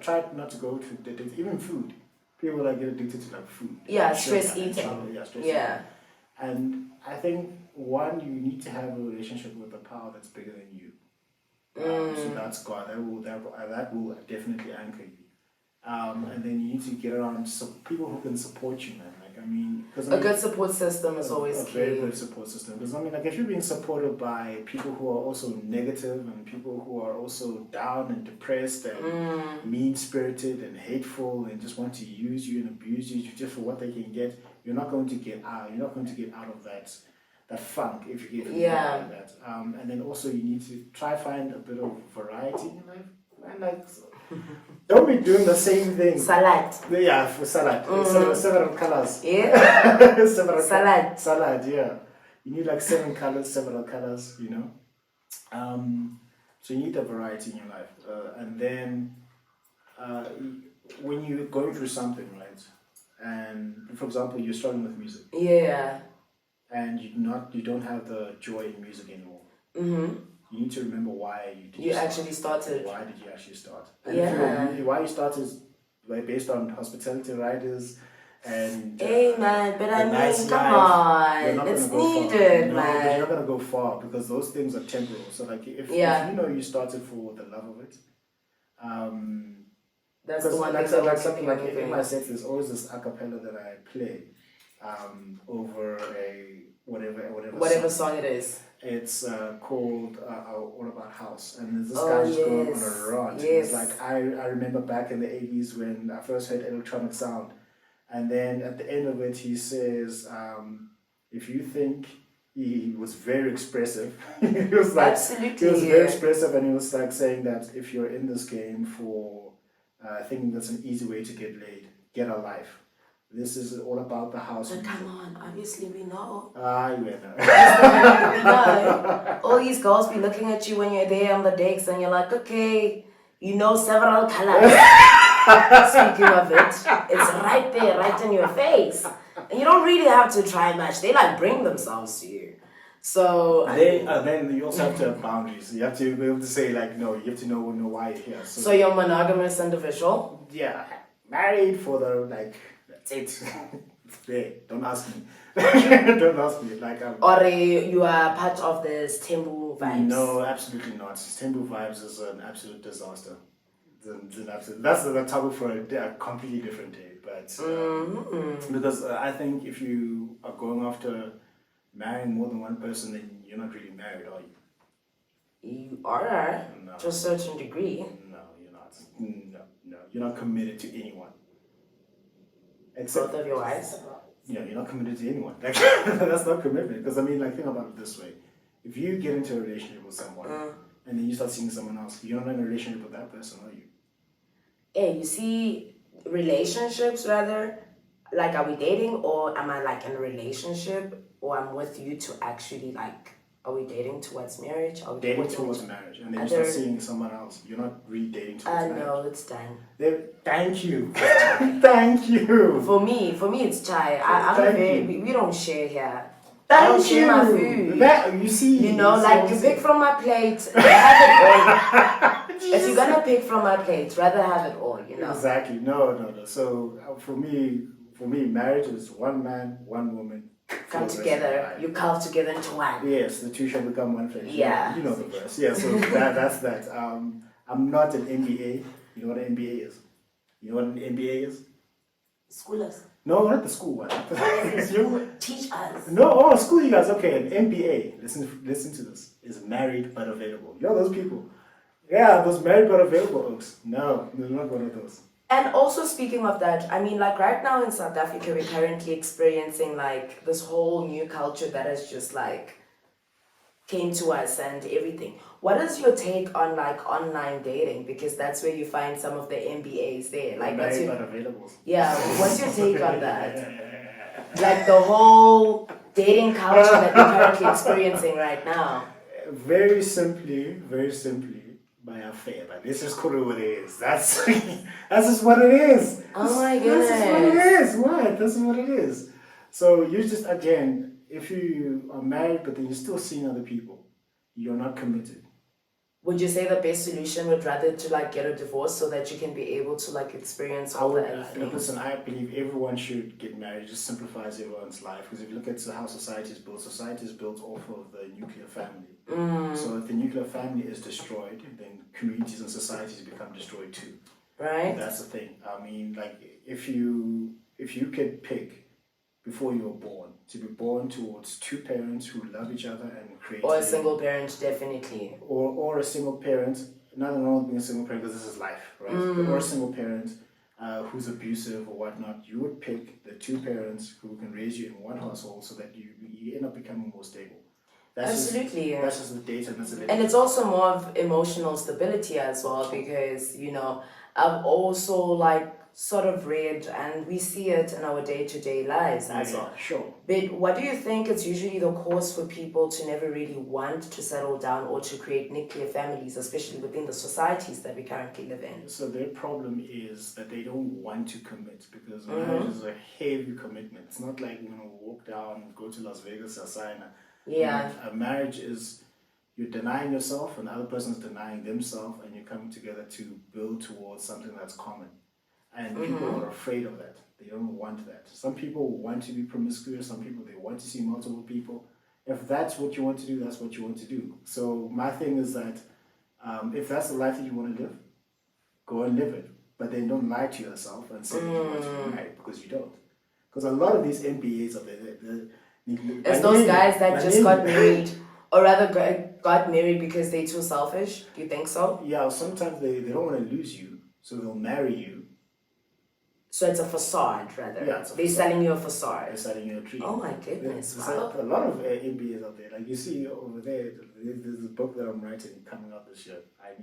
Try not to go to addictive, even food. People that get addicted to like food. Yeah, Sugar stress and eating. chocolate, yeah, stress Yeah. eating. And I think one, you need to have a relationship with a power that's bigger than you. So that's God. That will definitely anchor you. And then you need to get around people who can support you, man. Like A good support system is always a key. very good support system. Because like if you're being supported by people who are also negative and people who are also down and depressed and mean-spirited and hateful and just want to use you and abuse you just for what they can get, you're not going to get out. You're not going to get out of that funk if you get like that. And then also you need to try find a bit of variety in your life. And like, don't be doing the same thing. Salad. Yeah, for salad. Several colors. Yeah. Salad. Salad, yeah. You need like several colors, you know. So you need a variety in your life. And then when you're going through something, right? And for example, you're struggling with music. Yeah. And you don't have the joy in music anymore. You need to remember why you actually started. Why did you actually start? And why you started is like based on hospitality riders and Hey man, but I mean, nice come life. on, it's needed, needed, but you're man. not gonna go far because those things are temporal. So like if you know you started for the love of it, That's the one like thing that something like moving. in my set, there's always this a cappella that I play over a whatever song it is. It's called All About House, and there's this guy just going on a rant. It's like I remember back in the 80s when I first heard electronic sound, and then at the end of it he says, if you think he was very expressive, he was like Absolutely, he was very expressive, and he was like saying that if you're in this game for thinking that's an easy way to get laid, get a life. This is all about the house. But come on, obviously we know. We know. We know. All these girls be looking at you when you're there on the decks and you're like, okay, you know several colors. Speaking of it, it's right there, right in your face. And you don't really have to try much. They like bring themselves to you. So then you also have to have boundaries. You have to be able to say like, no, you have to know why you're here. So you're monogamous individual? Yeah, married for the like. That's it. There, don't ask me. Don't ask me. Like or you are part of this Tembu vibes? No, absolutely not. Tembu vibes is an absolute disaster. That's the topic for a completely different day. But because I think if you are going after marrying more than one person, then you're not really married, are you? You are, No. to a certain degree. No, you're not. No, you're not committed to anyone. Both of your wives? Yeah, you're not committed to anyone. Like, that's not commitment. Because like, think about it this way: if you get into a relationship with someone and then you start seeing someone else, you're not in a relationship with that person, are you? Hey, you see, relationships rather, like, are we dating or am I like in a relationship or I'm with you to actually like Are we dating towards marriage? Are we Dating courting towards each- marriage, and then you Other- start seeing someone else. You're not really dating towards marriage. No, it's done. Thank you. Thank you. For me, it's chai. We don't share here. I Thank don't share my you. food. That, you see. You know, see like what you I'm pick saying? from my plate, have it all. If you're gonna pick from my plate, rather have it all, you know. Exactly. No. So for me, marriage is one man, one woman. Come together, you carve together into one. Yes, the two shall become one flesh. Yeah. You know the verse. Yeah, so that's that. I'm not an MBA. You know what an MBA is? You know what an MBA is? School us. No, not the school one. Teach us. No, school you guys. Okay, an MBA. Listen to this. Is married but available. You know those people? Yeah, those married but available oaks. No, they're not one of those. And also speaking of that, I mean, like right now in South Africa, we're currently experiencing like this whole new culture that has just like came to us and everything. What is your take on like online dating? Because that's where you find some of the MBAs there. Like, Married but available. yeah, what's your take on that? Like the whole dating culture that we're currently experiencing right now. Very simply, by affair. But let's just call it what it is. That's just what it is. Oh my That's just what it goodness. is. What? That's what it is. So you just, again, if you are married but then you're still seeing other people, you're not committed. Would you say the best solution would rather to like get a divorce so that you can be able to like experience all the other things? Listen, I believe everyone should get married. It just simplifies everyone's life. Because if you look at how society is built off of the nuclear family. So if the nuclear family is destroyed, then communities and societies become destroyed too. Right? That's the thing. I mean, like if you could pick before you were born to be born towards two parents who love each other and create, Or a single parent, definitely. or a single parent, nothing wrong with being a single parent because this is life, right? Or a single parent who's abusive or whatnot, you would pick the two parents who can raise you in one household so that you end up becoming more stable. Absolutely. That's just the data. That's the And it's also more of emotional stability as well because, you know, I've also like sort of read and we see it in our day-to-day lives as well. Sure. But what do you think is usually the cause for people to never really want to settle down or to create nuclear families, especially within the societies that we currently live in? So their problem is that they don't want to commit because marriage is a heavy commitment. It's not like you're going to walk down, go to Las Vegas, or sign Yeah. a marriage is you're denying yourself and the other person's denying themselves and you're coming together to build towards something that's common. And people are afraid of that. They don't want that. Some people want to be promiscuous. Some people, they want to see multiple people. If that's what you want to do, that's what you want to do. So my thing is that if that's the life that you want to live, go and live it. But then don't lie to yourself and say that you want to be married because you don't. Because a lot of these MBAs are there. It's those guys that just got married, or rather got married because they're too selfish. Do you think so? Yeah, sometimes they don't want to lose you, so they'll marry you. So it's a facade, rather. Yeah, it's a they're facade. selling you a facade. They're selling you a dream. Oh my goodness! There's Wow. a lot of MBAs out there. Like you see over there, there's a book that I'm writing coming out this year.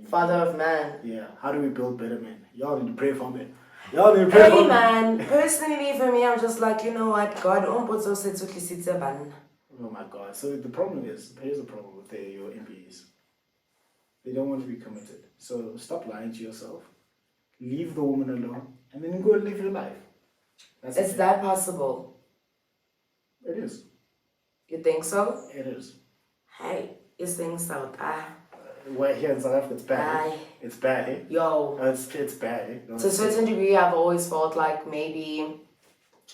Father of man. Yeah, how do we build better men? Y'all need to pray for me. Y'all need to pray for Hey me. man, personally for me, I'm just like, you know what, God, ban. Oh my God. So the problem is, here's the problem with your MBAs. They don't want to be committed. So stop lying to yourself. Leave the woman alone and then go and live your life. That's Is it. that possible? It is. You think so? It is. Hey, it's things so Well, here in South Africa, it's bad. Eh? Aye. It's bad, eh? Yo, It's bad, eh? Don't to a say- certain degree, I've always felt like maybe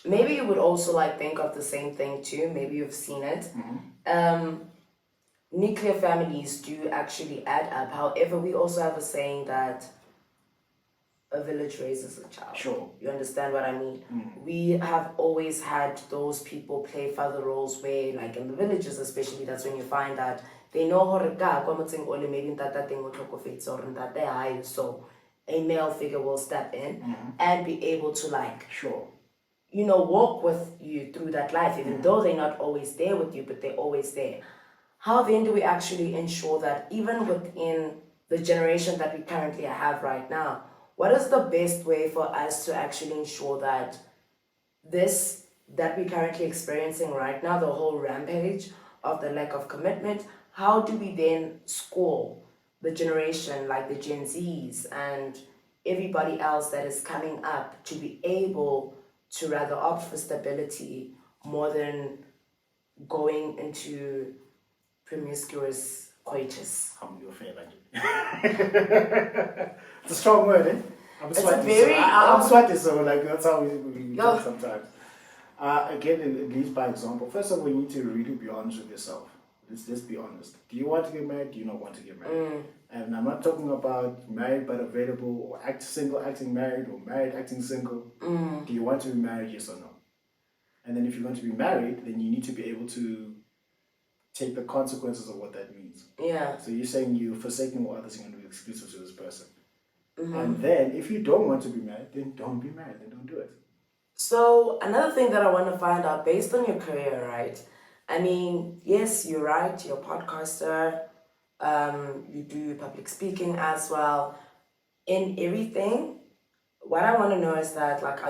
you would also like think of the same thing too. Maybe you've seen it. Nuclear families do actually add up. However, we also have a saying that a village raises a child. Sure. You understand what I mean? We have always had those people play father roles where, like in the villages especially, that's when you find that they know how to maybe that thing or that high, so a male figure will step in and be able to like, Sure. you know, walk with you through that life, even though they're not always there with you, but they're always there. How then do we actually ensure that even within the generation that we currently have right now, what is the best way for us to actually ensure that this that we're currently experiencing right now, the whole rampage of the lack of commitment, how do we then score the generation like the Gen Zs and everybody else that is coming up to be able to rather opt for stability more than going into promiscuous coitus? Humble your favor. It's a strong word, eh? I'm It's a sweaty, very- so I'm sweaty, so like that's how we Yo. talk sometimes. Again, it leads by example. First of all, you need to really be honest with yourself. Let's just be honest. Do you want to get married? Do you not want to get married? And I'm not talking about married but available, or single acting married, or married acting single. Do you want to be married? Yes or no? And then if you're going to be married, then you need to be able to take the consequences of what that means. Yeah. So you're saying you're forsaking what others are going to be exclusive to this person. And then if you don't want to be married, then don't be married. Then don't do it. So another thing that I want to find out based on your career, right? I mean, yes, you're right. You're a podcaster. You do public speaking as well. In everything, what I want to know is that, like,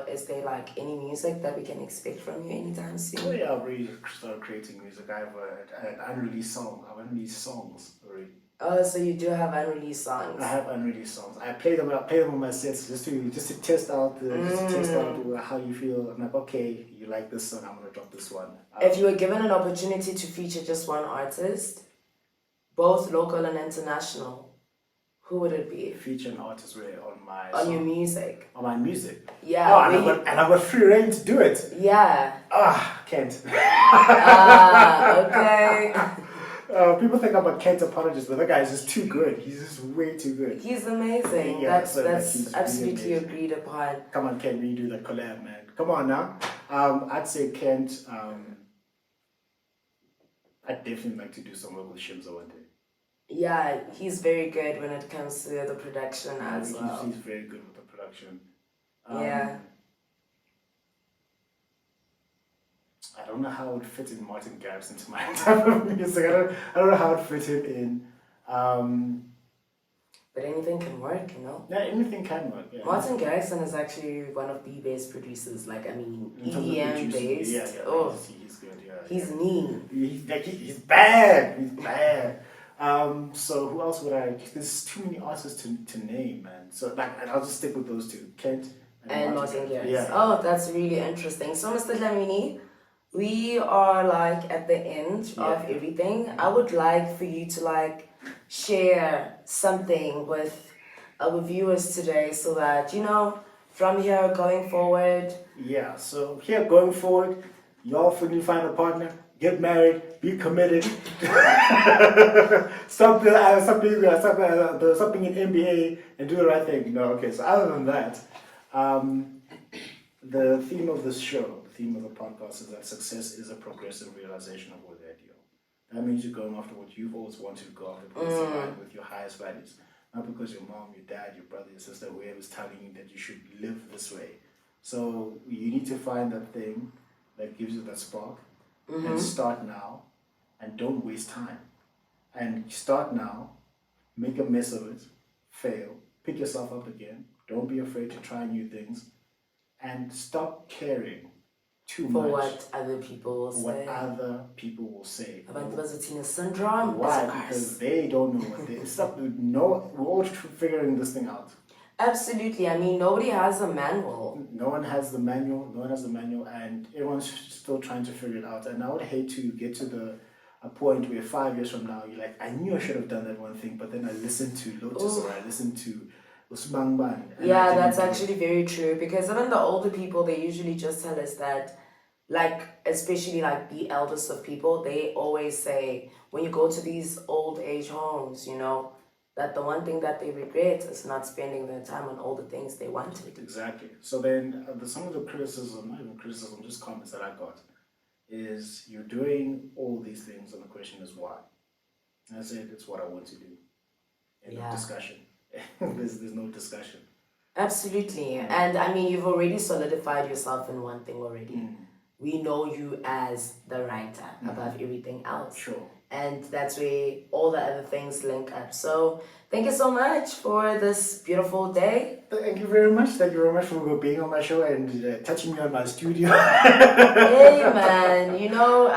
is there like any music that we can expect from you anytime soon? Oh yeah, I've already started creating music. I have an unreleased song. I have unreleased songs already. Oh, so you do have unreleased songs. I have unreleased songs. I play them on my sets just to test out how you feel. I'm like, okay, you like this song, I'm gonna drop this one. If you were given an opportunity to feature just one artist, both local and international, who would it be? Feature an artist really on my Your music. on my music. Yeah. Oh, and I've got free reign to do it. Yeah. Kent. Okay. People think I'm a Kent apologist, but that guy is just too good. He's just way too good. He's amazing. Yeah, that's so he's really absolutely amazing. agreed upon. Come on, Kent, we do the collab, man. Come on now. I'd say Kent. I'd definitely like to do some work with Shimza one day. Yeah, he's very good when it comes to the production as well. He's very good with the production. Yeah. I don't know how it would fit in Martin Garrix into my type of music. I don't know how it would fit him in. But anything can work, you know? Yeah, anything can work. Yeah. Martin Garrix is actually one of the best producers. Like, I mean, In terms of EDM producing, based. Yeah, Oh, he's good. Yeah, he's mean. He's bad. He's bad. So who else would I? There's too many artists to name, man. So like, I'll just stick with those two, Kent And Martin Garrix. Yeah. Oh, that's really interesting. So, Mr. Dlamini, we are like at the end of everything. I would like for you to like share something with our viewers today so that, you know, from here going forward. Yeah, so here going forward, y'all finally find a partner, get married, be committed. something in NBA and do the right thing. No, okay, so other than that, the theme of this show, the theme of the podcast is that success is a progressive realization of what the ideal. That means you're going after what you've always wanted to go after because it's aligned with your highest values. Not because your mom, your dad, your brother, your sister, whoever's telling you that you should live this way. So you need to find that thing that gives you that spark and start now and don't waste time. And start now, make a mess of it, fail, pick yourself up again. Don't be afraid to try new things and stop caring too For much what other people will what say. other people will say. Abantu bazothina syndrome. Why? It's a curse. Because they don't know what they stop. No, we're all figuring this thing out. Absolutely. I mean, nobody has a manual. No one has the manual. No one has the manual, and everyone's still trying to figure it out. And I would hate to get to a point where 5 years from now you're like, I knew I should have done that one thing, but then I listened to Lotus or I listened to Usmangban. Yeah, that's actually very true because even the older people, they usually just tell us that, like, especially like the eldest of people, they always say when you go to these old age homes, you know, that the one thing that they regret is not spending their time on all the things they wanted. Exactly. So then some of the criticism, not even criticism, just comments that I got, is you're doing all these things and the question is why? And I said, it's what I want to do. End of discussion. there's no discussion. Absolutely. And I mean, you've already solidified yourself in one thing already. We know you as the writer above everything else. Sure. And that's where all the other things link up. So thank you so much for this beautiful day. Thank you very much. Thank you very much for being on my show and touching me on my studio. Hey man, you know,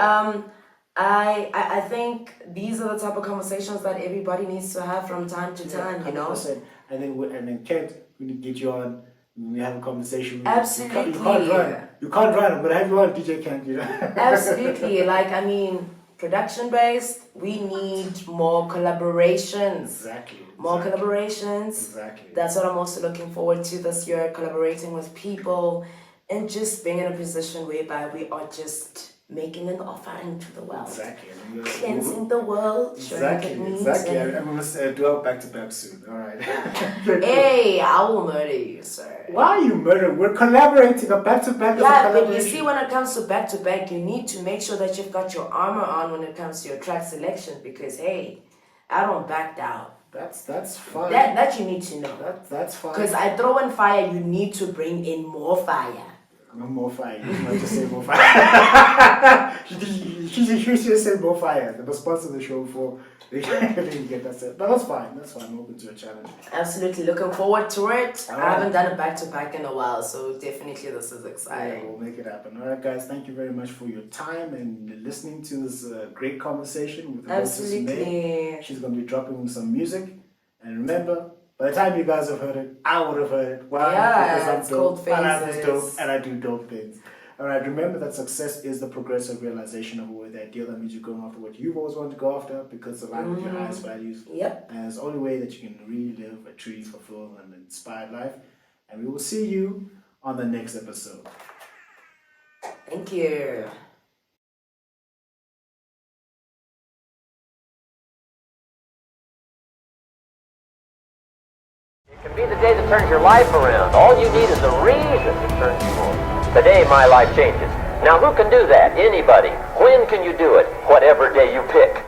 I think these are the type of conversations that everybody needs to have from time to time, you know? 100%. And then Kent, we need to get you on. We have a conversation. Absolutely. You can't run. You can't run. I'm gonna have you on, DJ Kent. You know. Absolutely. Like, I mean, production based, we need more collaborations. Exactly. More collaborations. Exactly. That's what I'm also looking forward to this year, collaborating with people and just being in a position whereby we are just making an offering to the world. Exactly. Cleansing the world. Exactly. Exactly. I'm gonna do our back to back soon. All right. Hey, I will murder you, sir. Why are you murdering? We're collaborating. A back to back. Yeah, but you see, when it comes to back, you need to make sure that you've got your armor on when it comes to your track selection, because hey, I don't back down. That's fine. That you need to know. That's fine. Because I throw in fire, you need to bring in more fire. No more fire. You might just say more fire. She should say more fire. The sponsor of the show for they didn't get that set. But that's fine. That's fine. I'm open to a challenge. Absolutely. Looking forward to it. All I right. haven't done a back-to-back in a while, so definitely this is Yeah, exciting. we'll make it happen. All right, guys. Thank you very much for your time and listening to this great conversation with Lotus Mae. Absolutely. She's going to be dropping some music. And remember, by the time you guys have heard it, I would have heard it. Why? Yeah, Because I'm it's dope. called And I'm just dope. Phases. And I do dope things. All right, remember that success is the progressive realization of what the ideal that means you're going after what you've always wanted to go after because it's aligned with your highest values. Yep. And it's the only way that you can really live a truly fulfilled and inspired life. And we will see you on the next episode. Thank you. It can be the day that turns your life around. All you need is a reason to turn you on. Today, my life changes. Now, who can do that? Anybody. When can you do it? Whatever day you pick.